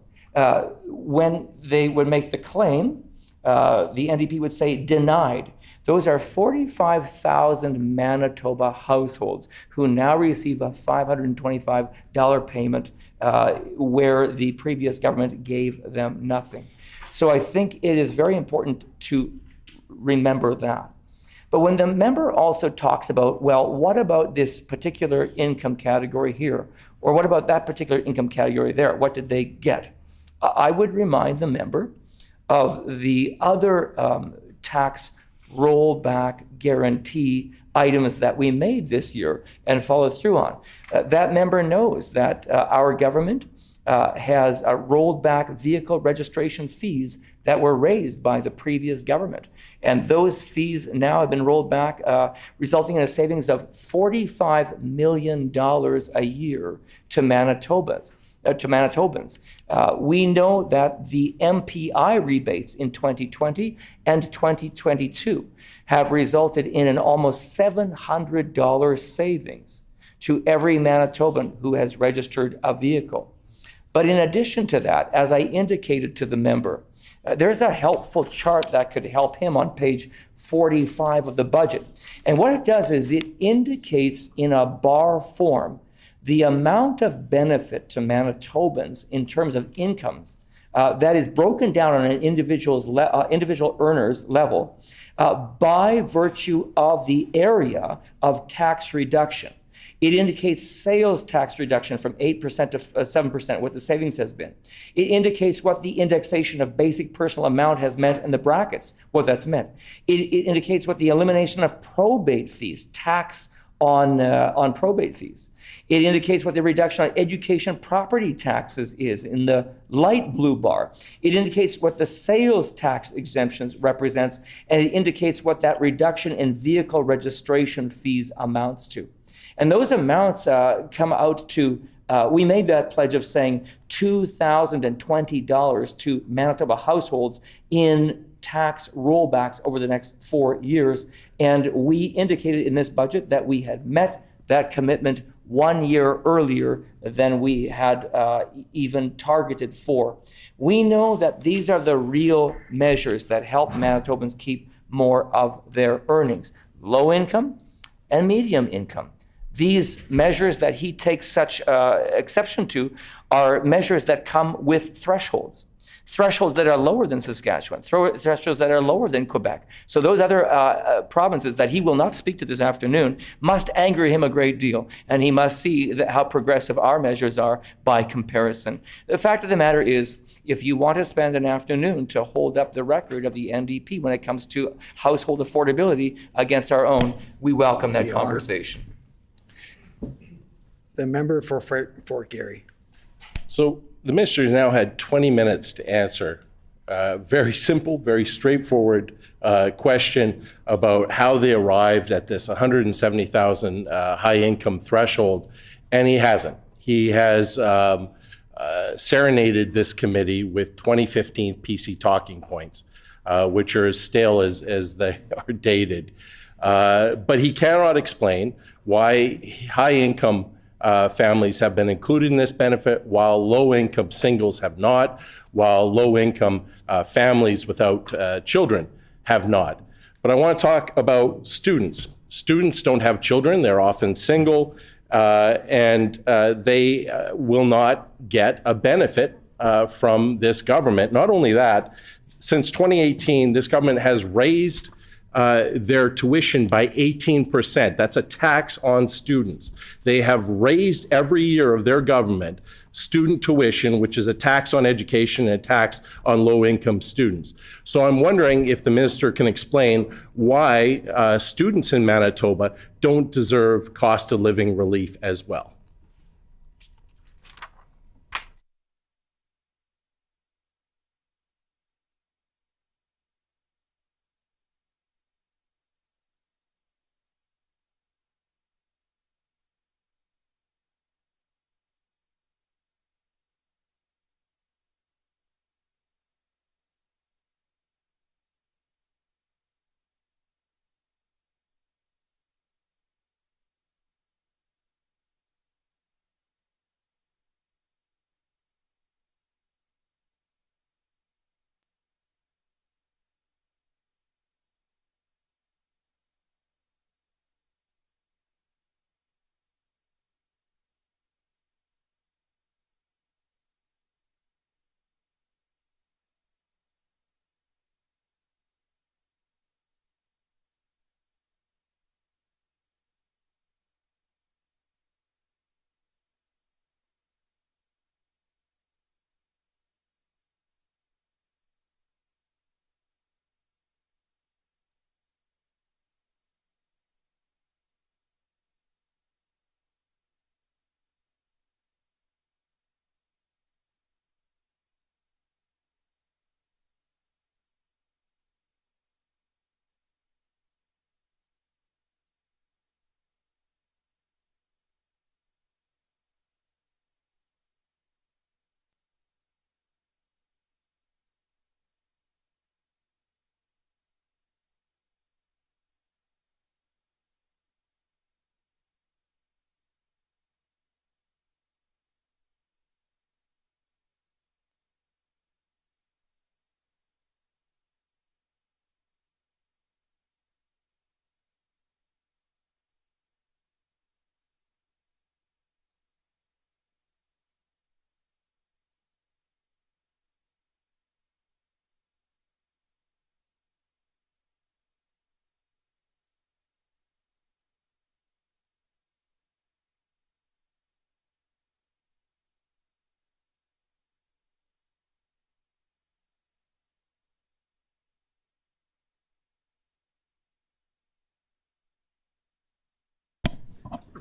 when they would make the claim, the NDP would say denied. Those are 45,000 Manitoba households who now receive a $525 payment where the previous government gave them nothing. So I think it is very important to remember that. But when the member also talks about, well, what about this particular income category here? Or what about that particular income category there? What did they get? I would remind the member of the other tax rollback guarantee items that we made this year and followed through on. That member knows that our government has rolled back vehicle registration fees that were raised by the previous government. And those fees now have been rolled back, resulting in a savings of $45 million a year to Manitobans. We know that the MPI rebates in 2020 and 2022 have resulted in an almost $700 savings to every Manitoban who has registered a vehicle. But in addition to that, as I indicated to the member, there's a helpful chart that could help him on page 45 of the budget. And what it does is it indicates in a bar form the amount of benefit to Manitobans in terms of incomes that is broken down on an individual earner's level by virtue of the area of tax reduction. It indicates sales tax reduction from 8% to 7%, what the savings has been. It indicates what the indexation of basic personal amount has meant in the brackets, what that's meant. It indicates what the elimination of probate fees, tax on probate fees. It indicates what the reduction on education property taxes is in the light blue bar. It indicates what the sales tax exemptions represents, and it indicates what that reduction in vehicle registration fees amounts to. And those amounts come out to, we made that pledge of saying $2,020 to Manitoba households in tax rollbacks over the next 4 years. And we indicated in this budget that we had met that commitment 1 year earlier than we had even targeted for. We know that these are the real measures that help Manitobans keep more of their earnings. Low income and medium income. These measures that he takes such exception to are measures that come with thresholds that are lower than Saskatchewan, thresholds that are lower than Quebec. So those other provinces that he will not speak to this afternoon must anger him a great deal, and he must see how progressive our measures are by comparison. The fact of the matter is, if you want to spend an afternoon to hold up the record of the NDP when it comes to household affordability against our own, we welcome that conversation. The member for Fort Garry. So the minister has now had 20 minutes to answer a very simple, very straightforward question about how they arrived at this 170,000 high income threshold, and he hasn't. He has serenaded this committee with 2015 PC talking points, which are as stale as they are dated. But he cannot explain why high income families have been included in this benefit, while low-income singles have not, while low-income families without children have not. But I want to talk about students. Students don't have children. They're often single, and they will not get a benefit from this government. Not only that, since 2018, this government has raised their tuition by 18%. That's a tax on students. They have raised every year of their government student tuition, which is a tax on education and a tax on low-income students. So I'm wondering if the minister can explain why students in Manitoba don't deserve cost of living relief as well.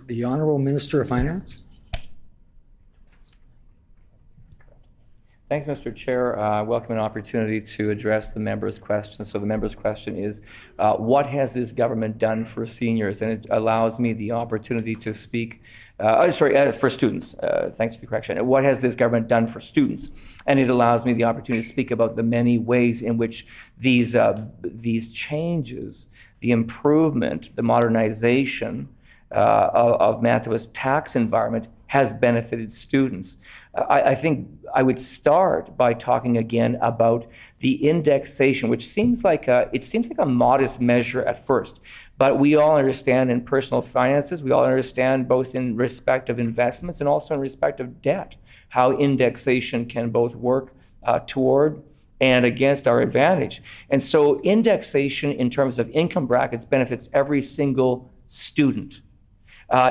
The Honourable Minister of Finance. Thanks, Mr. Chair. Welcome an opportunity to address the member's question. So the member's question is, what has this government done for seniors? And it allows me the opportunity to speak, for students. Thanks for the correction. What has this government done for students? And it allows me the opportunity to speak about the many ways in which these changes, the improvement, the modernization of Manitoba's tax environment has benefited students. I think I would start by talking again about the indexation, which seems like a modest measure at first, but we all understand in personal finances, we all understand both in respect of investments and also in respect of debt, how indexation can both work toward and against our advantage. And so indexation in terms of income brackets benefits every single student.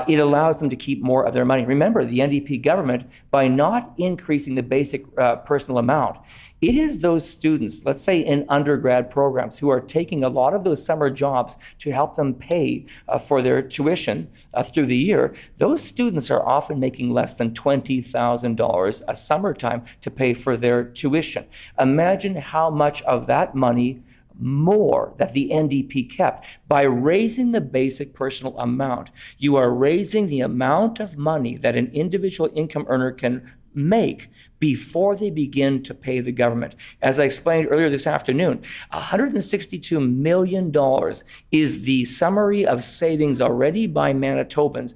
It allows them to keep more of their money. Remember, the NDP government, by not increasing the basic personal amount, it is those students, let's say in undergrad programs, who are taking a lot of those summer jobs to help them pay for their tuition through the year. Those students are often making less than $20,000 a summertime to pay for their tuition. Imagine how much of that money more that the NDP kept. By raising the basic personal amount, you are raising the amount of money that an individual income earner can make before they begin to pay the government. As I explained earlier this afternoon, $162 million is the summary of savings already by Manitobans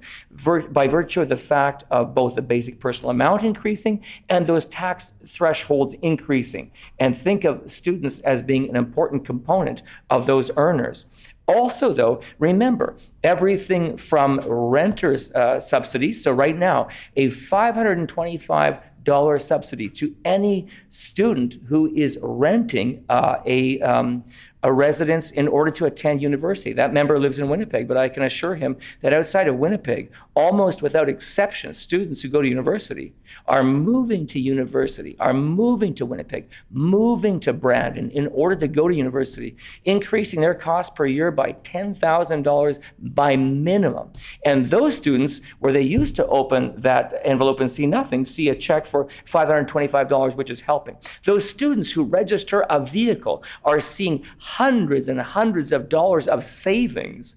by virtue of the fact of both the basic personal amount increasing and those tax thresholds increasing. And think of students as being an important component of those earners. Also, though, remember, everything from renter's subsidies. So right now, a $525 subsidy to any student who is renting a a residence in order to attend university. That member lives in Winnipeg, but I can assure him that outside of Winnipeg, almost without exception, students who go to university are moving to university, are moving to Winnipeg, moving to Brandon in order to go to university, increasing their cost per year by $10,000 by minimum. And those students, where they used to open that envelope and see nothing, see a check for $525, which is helping. Those students who register a vehicle are seeing hundreds and hundreds of dollars of savings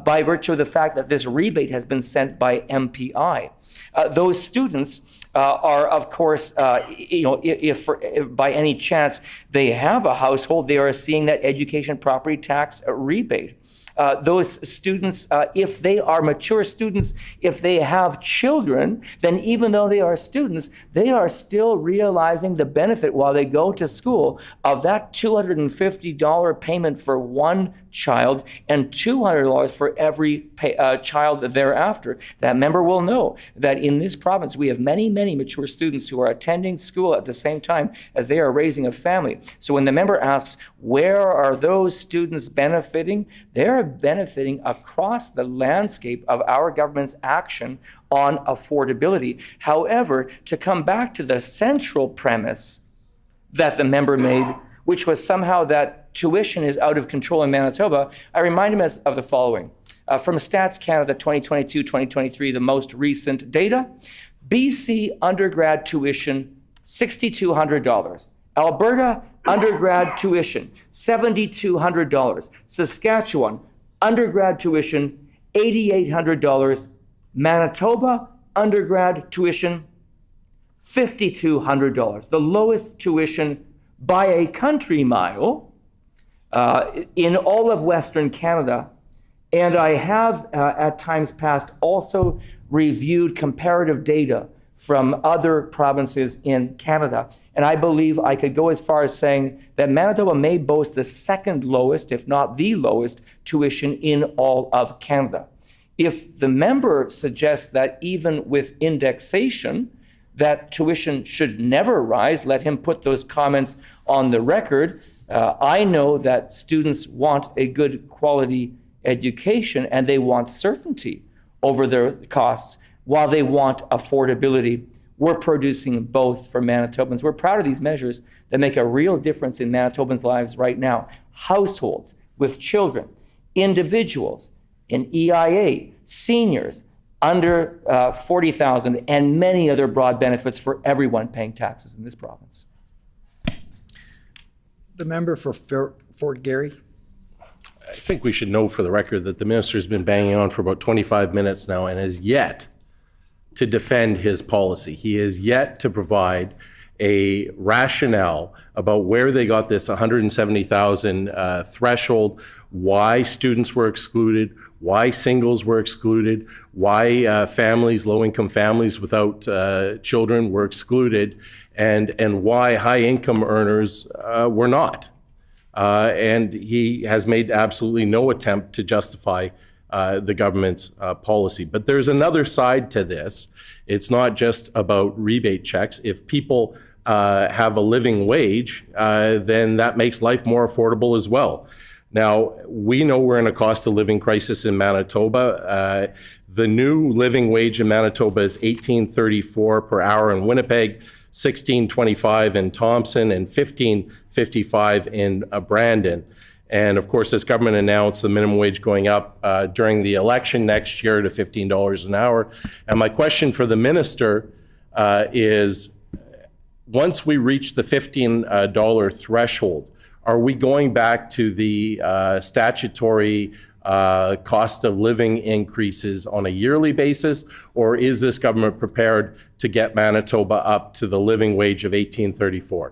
by virtue of the fact that this rebate has been sent by MPI. Those students are, of course, if by any chance they have a household, they are seeing that education property tax rebate. Those students, if they are mature students, if they have children, then even though they are students, they are still realizing the benefit while they go to school of that $250 payment for one child and $200 for every child thereafter. That member will know that in this province, we have many, many mature students who are attending school at the same time as they are raising a family. So when the member asks, where are those students benefiting? They're benefiting across the landscape of our government's action on affordability. However, to come back to the central premise that the member made, which was somehow that tuition is out of control in Manitoba, I remind him of the following. From Stats Canada 2022-2023, the most recent data, BC undergrad tuition, $6,200. Alberta undergrad tuition, $7,200. Saskatchewan undergrad tuition, $8,800. Manitoba undergrad tuition, $5,200. The lowest tuition by a country mile in all of Western Canada. And I have at times past also reviewed comparative data from other provinces in Canada. And I believe I could go as far as saying that Manitoba may boast the second lowest, if not the lowest, tuition in all of Canada. If the member suggests that even with indexation, that tuition should never rise, let him put those comments on the record. I know that students want a good quality education and they want certainty over their costs while they want affordability. We're producing both for Manitobans. We're proud of these measures that make a real difference in Manitobans' lives right now. Households with children, individuals in EIA, seniors under 40,000, and many other broad benefits for everyone paying taxes in this province. The member for Fort Garry. I think we should know for the record that the minister's been banging on for about 25 minutes now and has yet to defend his policy. He has yet to provide a rationale about where they got this 170,000 threshold, why students were excluded, why singles were excluded, why families, low-income families without children were excluded, and why high-income earners were not. And he has made absolutely no attempt to justify the government's policy. But there's another side to this. It's not just about rebate checks. If people have a living wage, then that makes life more affordable as well. Now, we know we're in a cost of living crisis in Manitoba. The new living wage in Manitoba is $18.34 per hour in Winnipeg, $16.25 in Thompson, and $15.55 in Brandon. And of course, this government announced the minimum wage going up during the election next year to $15 an hour. And my question for the minister is, once we reach the $15 threshold, are we going back to the statutory cost of living increases on a yearly basis, or is this government prepared to get Manitoba up to the living wage of $18.34?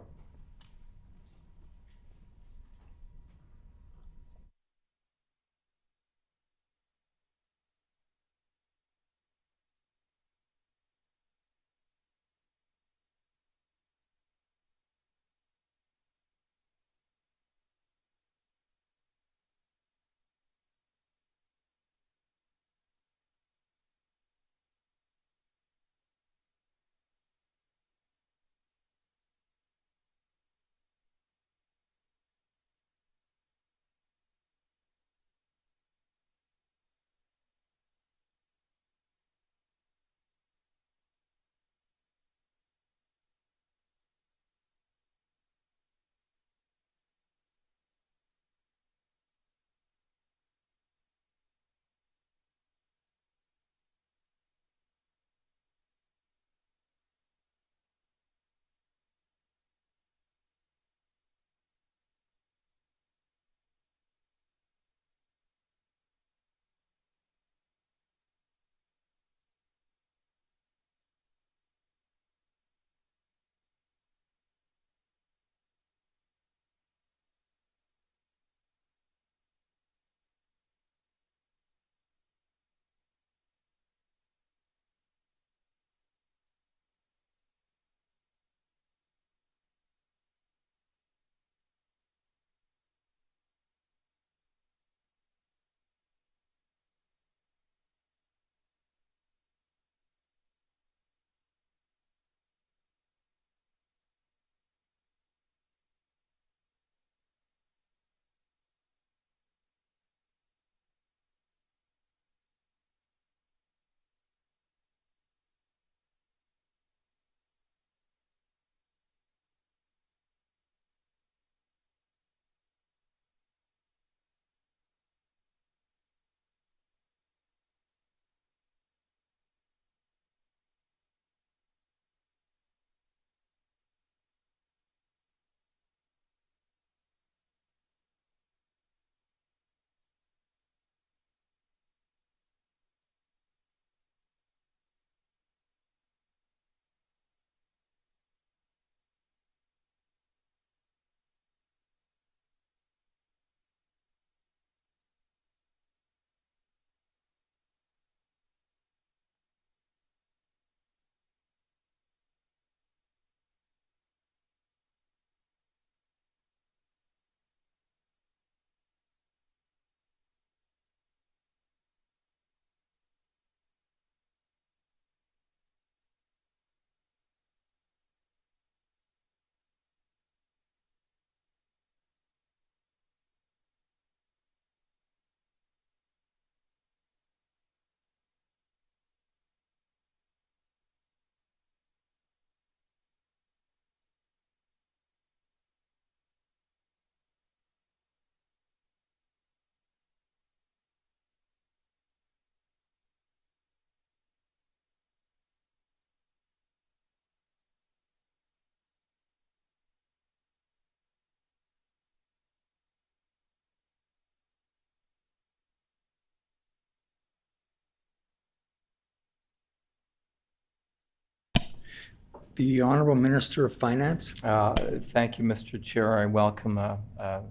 The Honorable Minister of Finance. Thank you, Mr. Chair. I welcome a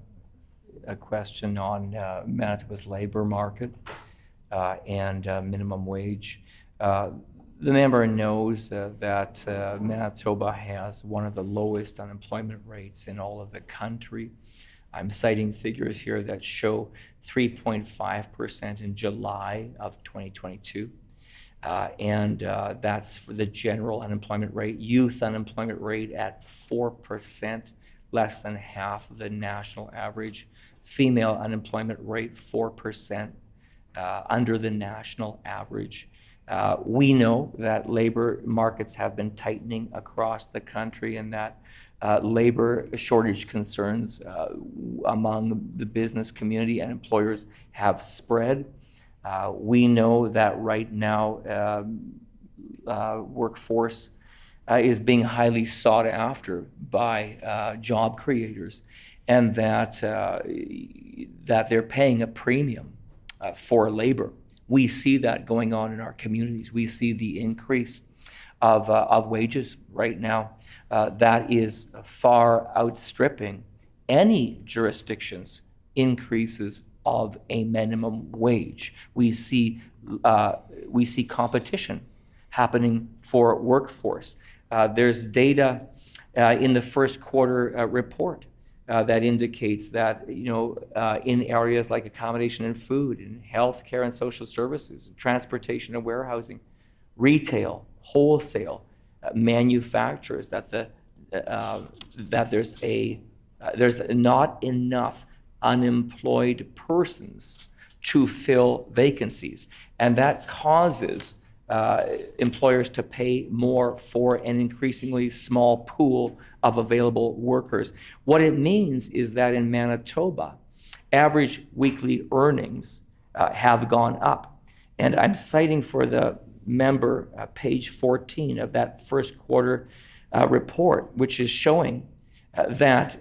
question on Manitoba's labor market and minimum wage. The member knows that Manitoba has one of the lowest unemployment rates in all of the country. I'm citing figures here that show 3.5% in July of 2022. And that's for the general unemployment rate. Youth unemployment rate at 4%, less than half of the national average. Female unemployment rate 4%, under the national average. We know that labor markets have been tightening across the country and that labor shortage concerns among the business community and employers have spread. We know that right now workforce is being highly sought after by job creators, and that they're paying a premium for labor. We see that going on in our communities. We see the increase of wages right now that is far outstripping any jurisdiction's increases of a minimum wage. We see competition happening for workforce. There's data in the first quarter report that indicates that in areas like accommodation and food, in healthcare and social services, transportation and warehousing, retail, wholesale, manufacturers, that there's not enough unemployed persons to fill vacancies, and that causes employers to pay more for an increasingly small pool of available workers. What it means is that in Manitoba, average weekly earnings have gone up, and I'm citing for the member page 14 of that first quarter report, which is showing that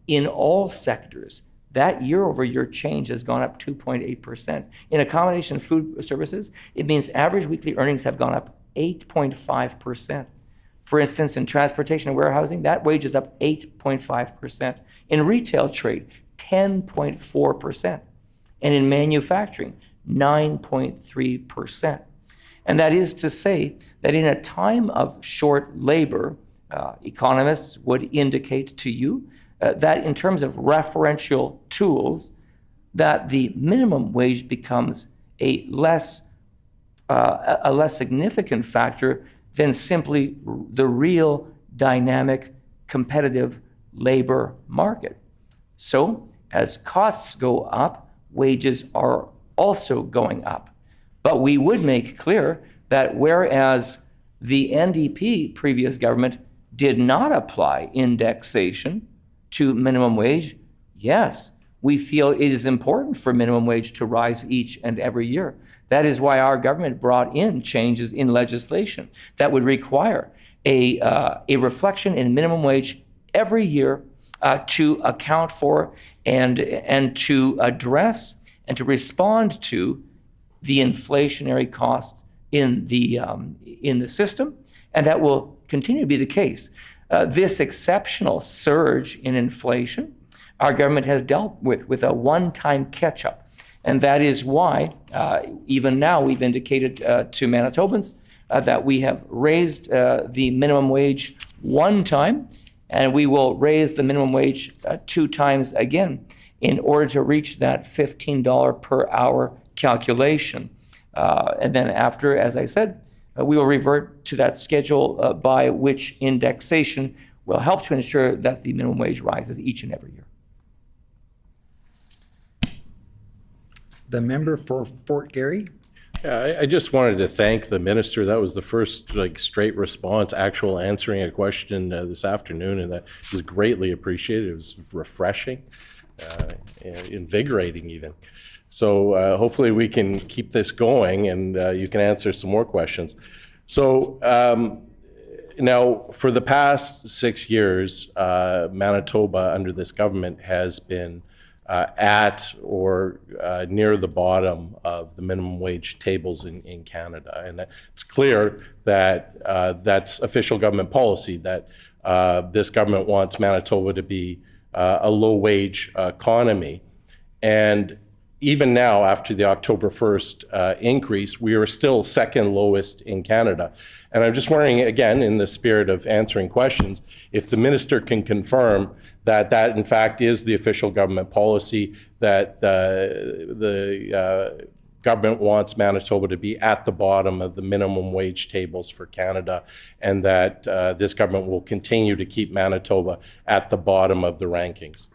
in all sectors, that year-over-year change has gone up 2.8%. In accommodation and food services, it means average weekly earnings have gone up 8.5%. For instance, in transportation and warehousing, that wage is up 8.5%. In retail trade, 10.4%. And in manufacturing, 9.3%. And that is to say that in a time of short labor, economists would indicate to you that in terms of referential tools, that the minimum wage becomes a less significant factor than simply the real dynamic competitive labor market. So as costs go up, wages are also going up. But we would make clear that whereas the NDP previous government did not apply indexation to minimum wage, yes, we feel it is important for minimum wage to rise each and every year. That is why our government brought in changes in legislation that would require a reflection in minimum wage every year to account for and to address and to respond to the inflationary cost in the system, and that will continue to be the case. This exceptional surge in inflation, our government has dealt with a one-time catch-up. And that is why, even now, we've indicated to Manitobans that we have raised the minimum wage one time, and we will raise the minimum wage 2 times again in order to reach that $15 per hour calculation. And then after, as I said, we will revert to that schedule by which indexation will help to ensure that the minimum wage rises each and every year. The member for Fort Garry. Yeah, I just wanted to thank the minister. That was the first straight response, actual answering a question this afternoon, and that was greatly appreciated. It was refreshing, and invigorating even. So hopefully we can keep this going, and you can answer some more questions. So now, for the past 6 years, Manitoba, under this government, has been at or near the bottom of the minimum wage tables in Canada. And it's clear that that's official government policy, that this government wants Manitoba to be a low-wage economy. And even now, after the October 1st increase, we are still second lowest in Canada. And I'm just wondering, again, in the spirit of answering questions, if the minister can confirm that that in fact is the official government policy, that the government wants Manitoba to be at the bottom of the minimum wage tables for Canada, and that this government will continue to keep Manitoba at the bottom of the rankings.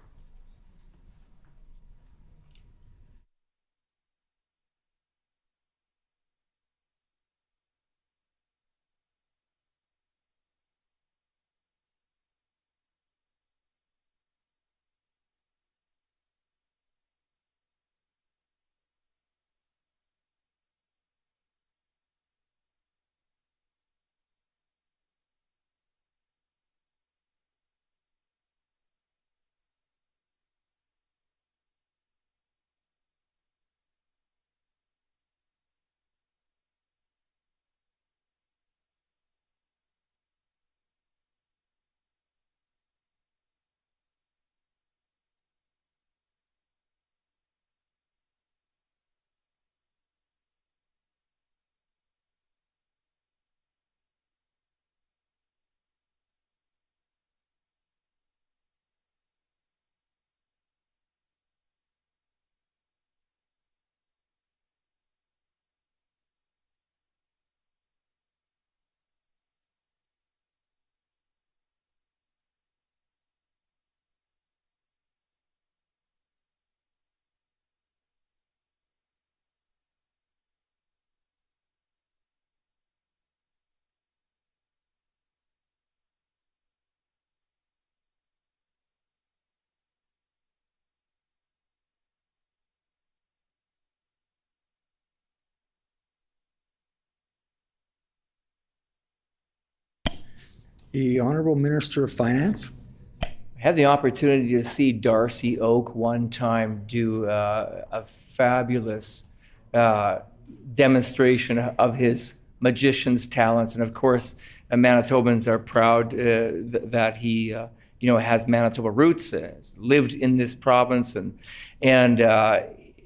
The Honourable Minister of Finance. I had the opportunity to see Darcy Oak one time do a fabulous demonstration of his magician's talents. And of course, Manitobans are proud that he has Manitoba roots, has lived in this province, and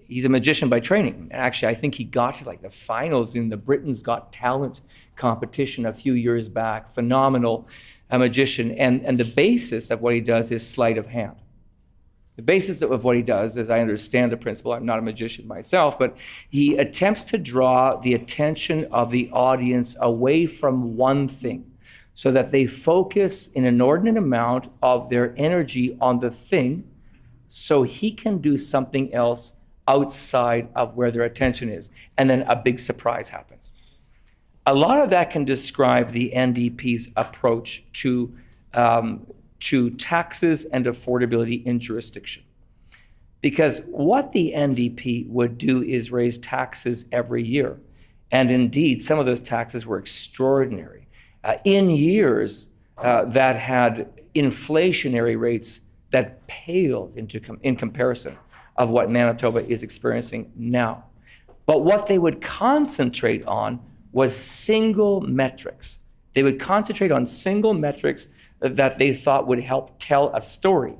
he's a magician by training. Actually, I think he got to like the finals in the Britain's Got Talent competition a few years back. Phenomenal magician. And the basis of what he does is sleight of hand. The basis of what he does, as I understand the principle, I'm not a magician myself, but he attempts to draw the attention of the audience away from one thing so that they focus an inordinate amount of their energy on the thing so he can do something else outside of where their attention is. And then a big surprise happens. A lot of that can describe the NDP's approach to taxes and affordability in jurisdiction. Because what the NDP would do is raise taxes every year. And indeed, some of those taxes were extraordinary. In years that had inflationary rates that paled in comparison of what Manitoba is experiencing now. But what they would concentrate on was single metrics. They would concentrate on single metrics that they thought would help tell a story.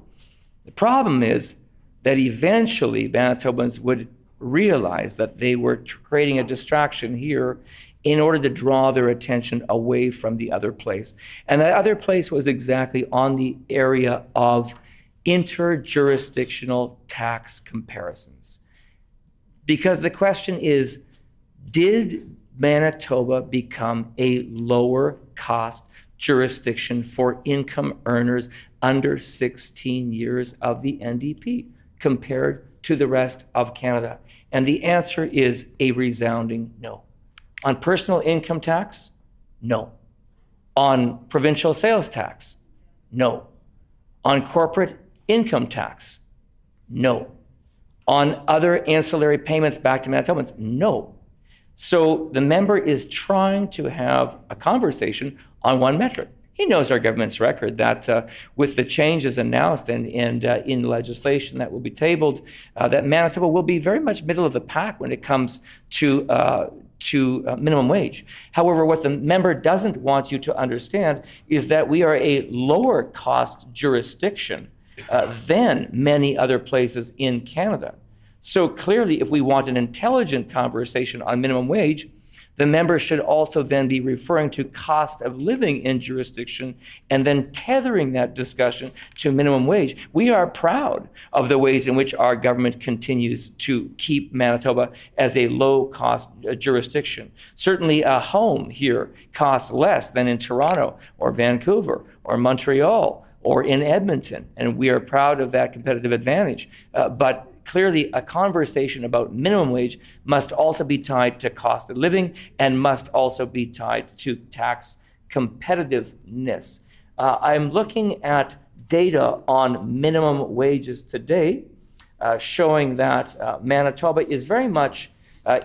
The problem is that eventually Manitobans would realize that they were creating a distraction here in order to draw their attention away from the other place. And that other place was exactly on the area of interjurisdictional tax comparisons. Because the question is, did Manitoba become a lower cost jurisdiction for income earners under 16 years of the NDP compared to the rest of Canada? And the answer is a resounding no. On personal income tax, no. On provincial sales tax, no. On corporate income tax, no. On other ancillary payments back to Manitobans, no. So the member is trying to have a conversation on one metric. he knows our government's record, that with the changes announced and in legislation that will be tabled, that Manitoba will be very much middle of the pack when it comes to minimum wage. However, what the member doesn't want you to understand is that we are a lower cost jurisdiction than many other places in Canada. So clearly, if we want an intelligent conversation on minimum wage, the member should also then be referring to cost of living in jurisdiction and then tethering that discussion to minimum wage. We are proud of the ways in which our government continues to keep Manitoba as a low-cost jurisdiction. Certainly a home here costs less than in Toronto or Vancouver or Montreal or in Edmonton, and we are proud of that competitive advantage. But clearly, a conversation about minimum wage must also be tied to cost of living and must also be tied to tax competitiveness. I'm looking at data on minimum wages today, showing that Manitoba is very much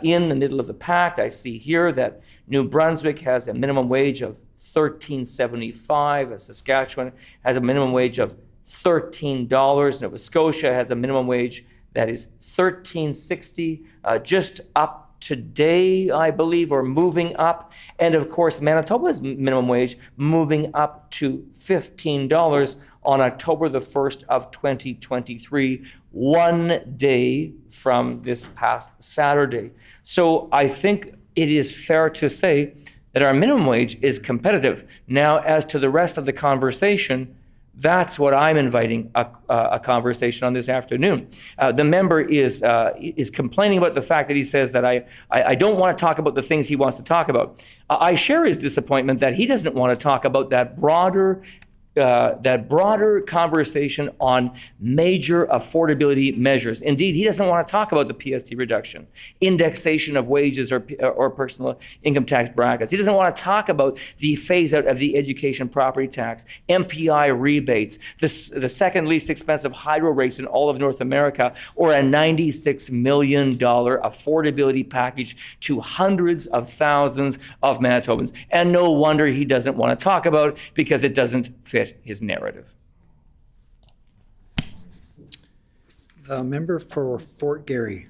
in the middle of the pack. I see here that New Brunswick has a minimum wage of $13.75. Saskatchewan has a minimum wage of $13. Nova Scotia has a minimum wage that is $13.60, just up today, I believe, or moving up. And of course, Manitoba's minimum wage moving up to $15 on October the 1st of 2023, one day from this past Saturday. So I think it is fair to say that our minimum wage is competitive. Now, as to the rest of the conversation, that's what I'm inviting a conversation on this afternoon. The member is complaining about the fact that he says that I don't want to talk about the things he wants to talk about. I share his disappointment that he doesn't want to talk about that broader conversation on major affordability measures. Indeed, he doesn't want to talk about the PST reduction, indexation of wages or personal income tax brackets. He doesn't want to talk about the phase out of the education property tax, MPI rebates, the second least expensive hydro rates in all of North America, or a $96 million affordability package to hundreds of thousands of Manitobans. And no wonder he doesn't want to talk about it, because it doesn't fit his narrative. The member for Fort Garry.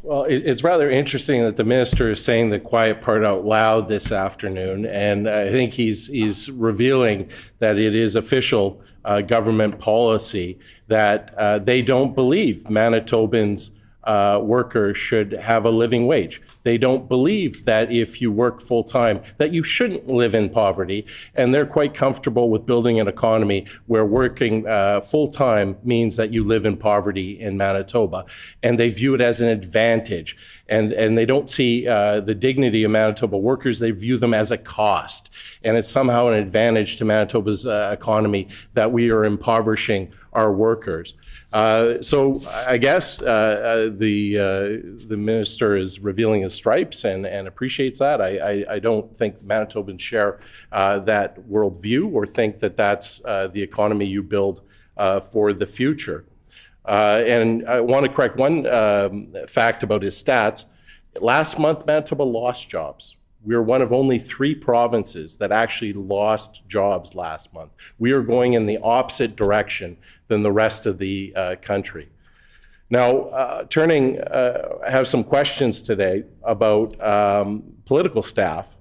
Well, it's rather interesting that the minister is saying the quiet part out loud this afternoon, and I think he's revealing that it is official government policy that they don't believe Manitobans workers should have a living wage. They don't believe that if you work full-time, that you shouldn't live in poverty, and they're quite comfortable with building an economy where working full-time means that you live in poverty in Manitoba, and they view it as an advantage, and they don't see the dignity of Manitoba workers. They view them as a cost, and it's somehow an advantage to Manitoba's economy that we are impoverishing our workers. So I guess the minister is revealing his stripes and appreciates that. I don't think Manitobans share that worldview or think that that's the economy you build for the future. And I want to correct one fact about his stats. Last month, Manitoba lost jobs. We are one of only 3 provinces that actually lost jobs last month. We are going in the opposite direction than the rest of the country. Now, I have some questions today about political staff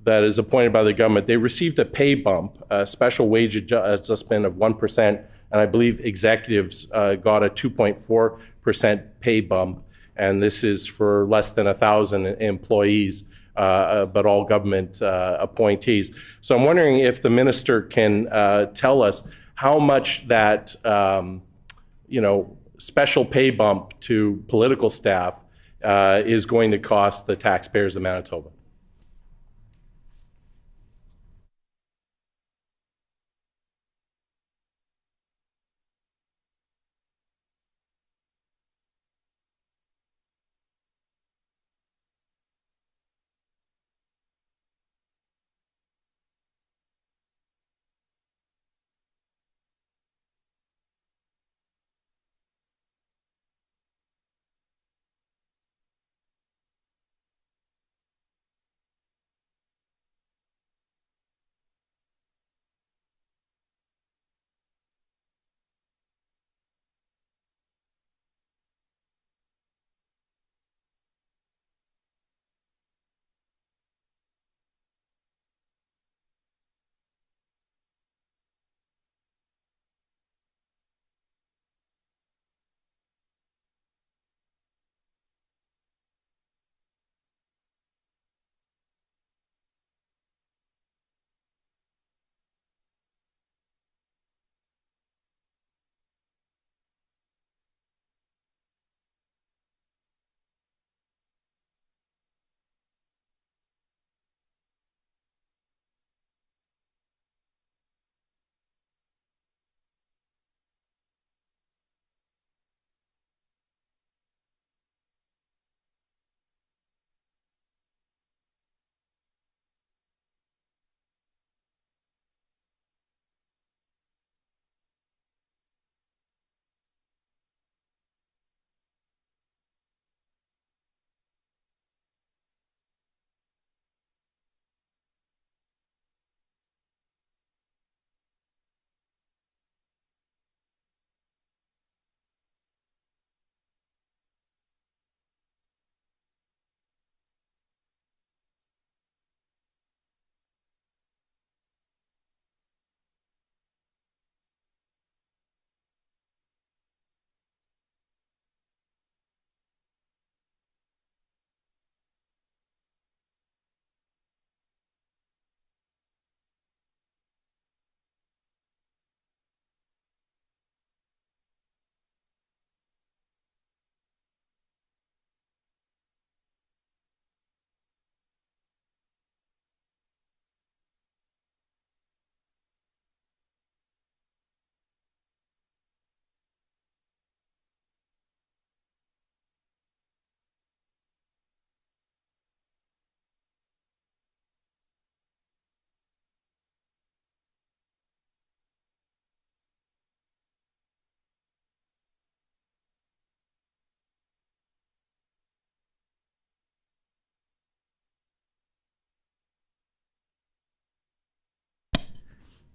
that is appointed by the government. They received a pay bump, a special wage adjustment of 1%, and I believe executives got a 2.4% pay bump, and this is for less than 1,000 employees. But all government appointees. So I'm wondering if the minister can tell us how much that special pay bump to political staff is going to cost the taxpayers of Manitoba.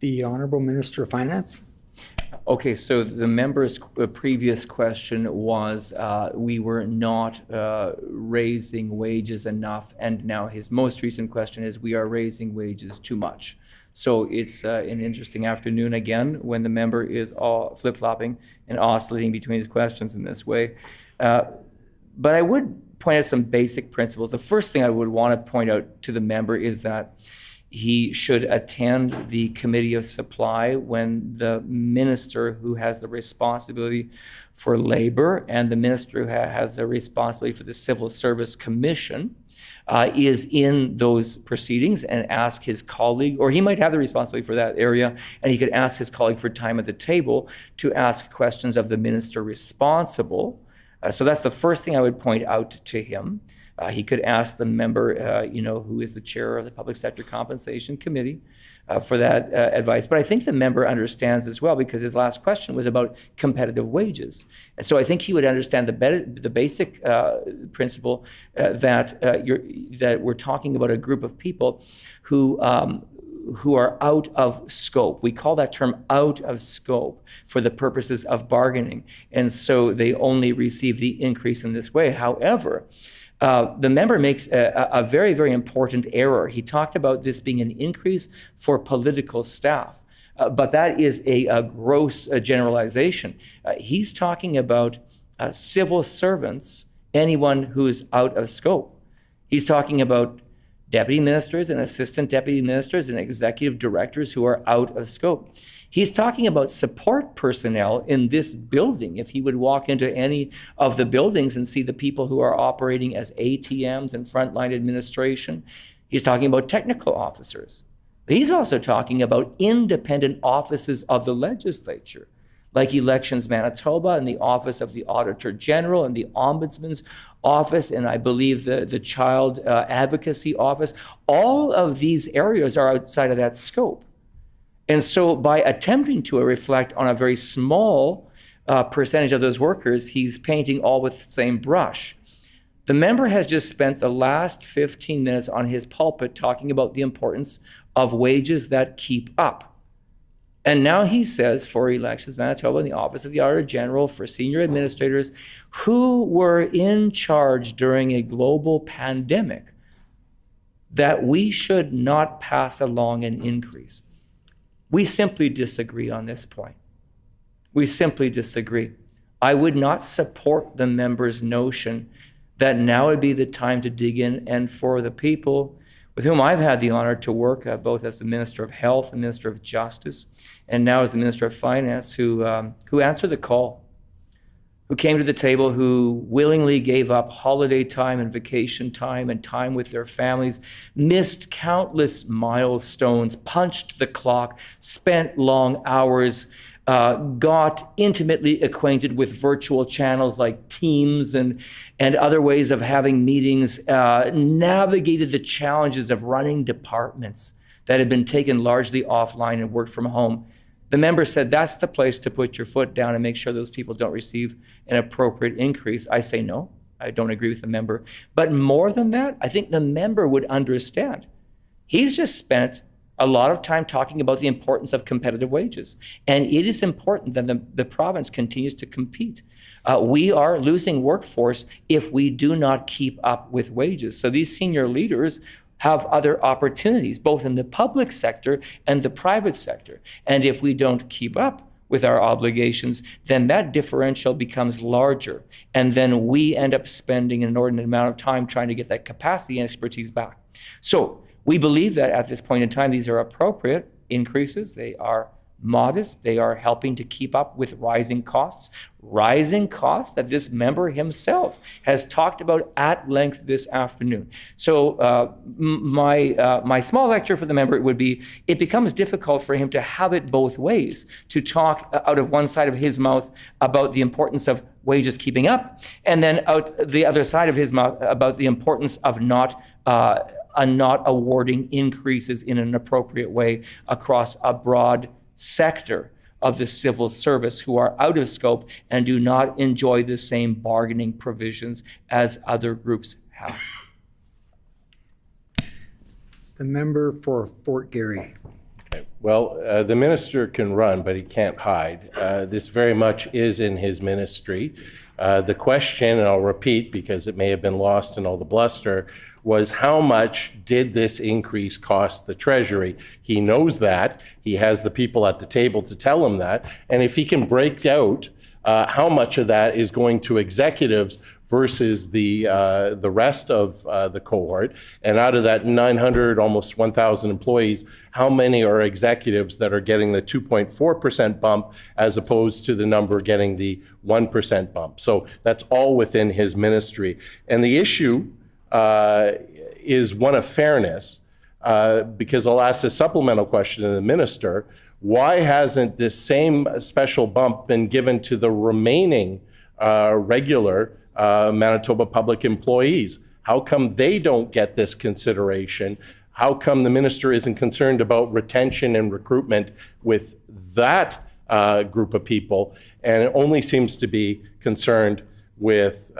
The Honorable Minister of Finance. Okay, so the member's previous question was we were not raising wages enough, and now his most recent question is we are raising wages too much. So it's an interesting afternoon again when the member is all flip-flopping and oscillating between his questions in this way. But I would point out some basic principles. The first thing I would want to point out to the member is that he should attend the Committee of Supply when the minister who has the responsibility for labor and the minister who has the responsibility for the Civil Service Commission is in those proceedings, and ask his colleague, or he might have the responsibility for that area, and he could ask his colleague for time at the table to ask questions of the minister responsible. So that's the first thing I would point out to him. He could ask the member, who is the chair of the Public Sector Compensation Committee for that advice. But I think the member understands as well, because his last question was about competitive wages. And so I think he would understand the basic principle that we're talking about a group of people who are out of scope. We call that term out of scope for the purposes of bargaining. And so they only receive the increase in this way. However, the member makes a very, very important error. He talked about this being an increase for political staff, but that is a gross generalization. He's talking about civil servants, anyone who is out of scope. He's talking about deputy ministers and assistant deputy ministers and executive directors who are out of scope. He's talking about support personnel in this building. If he would walk into any of the buildings and see the people who are operating as ATMs and frontline administration, he's talking about technical officers. He's also talking about independent offices of the legislature, like Elections Manitoba and the Office of the Auditor General and the Ombudsman's Office, and I believe the Child Advocacy Office. All of these areas are outside of that scope. And so by attempting to reflect on a very small percentage of those workers, he's painting all with the same brush. The member has just spent the last 15 minutes on his pulpit talking about the importance of wages that keep up. And now he says for Elections Manitoba and the Office of the Auditor General, for senior administrators who were in charge during a global pandemic, that we should not pass along an increase. We simply disagree on this point. We simply disagree. I would not support the member's notion that now would be the time to dig in, and for the people with whom I've had the honor to work, both as the Minister of Health and Minister of Justice, and now as the Minister of Finance, who answered the call, who came to the table, who willingly gave up holiday time and vacation time and time with their families, missed countless milestones, punched the clock, spent long hours, got intimately acquainted with virtual channels like Teams and other ways of having meetings, navigated the challenges of running departments that had been taken largely offline and worked from home. The member said that's the place to put your foot down and make sure those people don't receive an appropriate increase. I say no, I don't agree with the member. But more than that, I think the member would understand. He's just spent a lot of time talking about the importance of competitive wages. And it is important that the province continues to compete. We are losing workforce if we do not keep up with wages. So these senior leaders have other opportunities, both in the public sector and the private sector. And if we don't keep up with our obligations, then that differential becomes larger. And then we end up spending an inordinate amount of time trying to get that capacity and expertise back. So we believe that at this point in time, these are appropriate increases. They are modest. They are helping to keep up with rising costs that this member himself has talked about at length this afternoon. So my small lecture for the member would be, it becomes difficult for him to have it both ways, to talk out of one side of his mouth about the importance of wages keeping up, and then out the other side of his mouth about the importance of not awarding increases in an appropriate way across a broad sector of the civil service who are out of scope and do not enjoy the same bargaining provisions as other groups have. The member for Fort Garry. Well, the minister can run, but he can't hide. This very much is in his ministry. The question, and I'll repeat because it may have been lost in all the bluster, was how much did this increase cost the Treasury? He knows that. He has the people at the table to tell him that. And if he can break out how much of that is going to executives versus the rest of the cohort, and out of that 900, almost 1,000 employees, how many are executives that are getting the 2.4% bump as opposed to the number getting the 1% bump? So that's all within his ministry. And the issue is one of fairness, because I'll ask a supplemental question to the minister. Why hasn't this same special bump been given to the remaining regular Manitoba public employees? How come they don't get this consideration? How come the minister isn't concerned about retention and recruitment with that group of people, and it only seems to be concerned with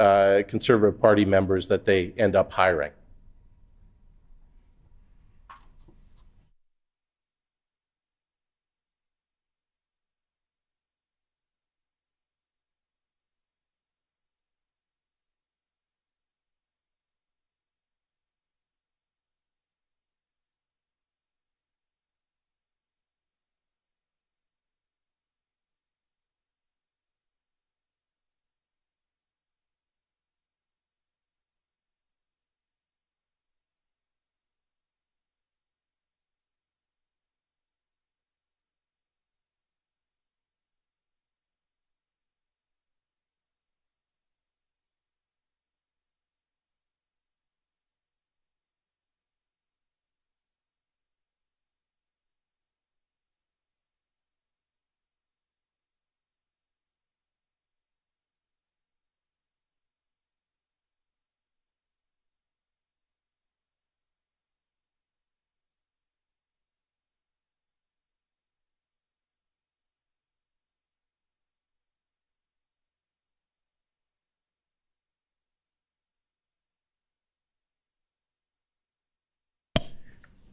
Conservative Party members that they end up hiring?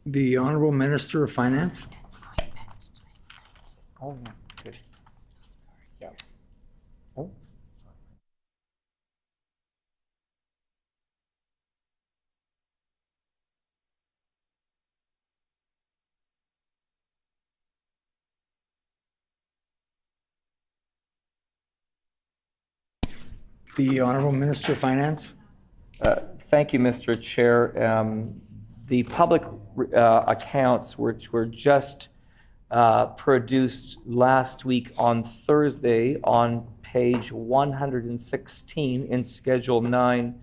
The Honorable Minister of Finance. Oh, yeah, good. Yeah. Oh. The Honorable Minister of Finance. Thank you, Mr. Chair. The public accounts, which were just produced last week on Thursday on page 116 in Schedule 9,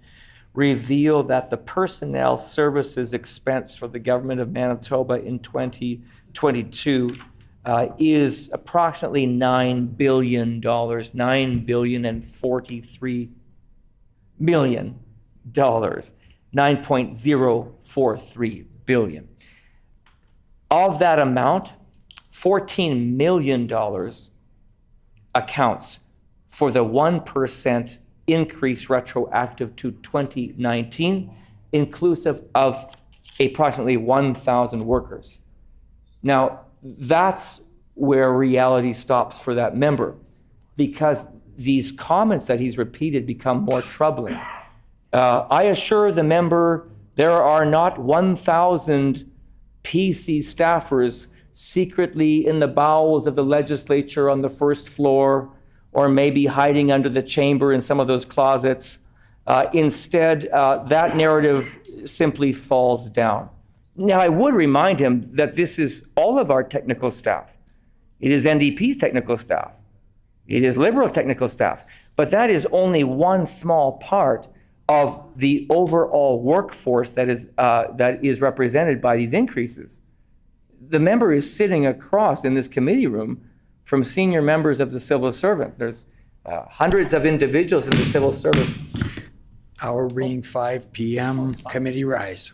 reveal that the personnel services expense for the Government of Manitoba in 2022 is approximately $9 billion, $9,043 million. $9.043 billion. Of that amount, $14 million accounts for the 1% increase retroactive to 2019, inclusive of approximately 1,000 workers. Now, that's where reality stops for that member, because these comments that he's repeated become more troubling. I assure the member there are not 1,000 PC staffers secretly in the bowels of the legislature on the first floor, or maybe hiding under the chamber in some of those closets. Instead, that narrative simply falls down. Now, I would remind him that this is all of our technical staff. It is NDP's technical staff. It is Liberal technical staff. But that is only one small part of the overall workforce that is represented by these increases. The member is sitting across in this committee room from senior members of the civil servant. There's hundreds of individuals in the civil service. Hour being 5 p.m. Committee rise.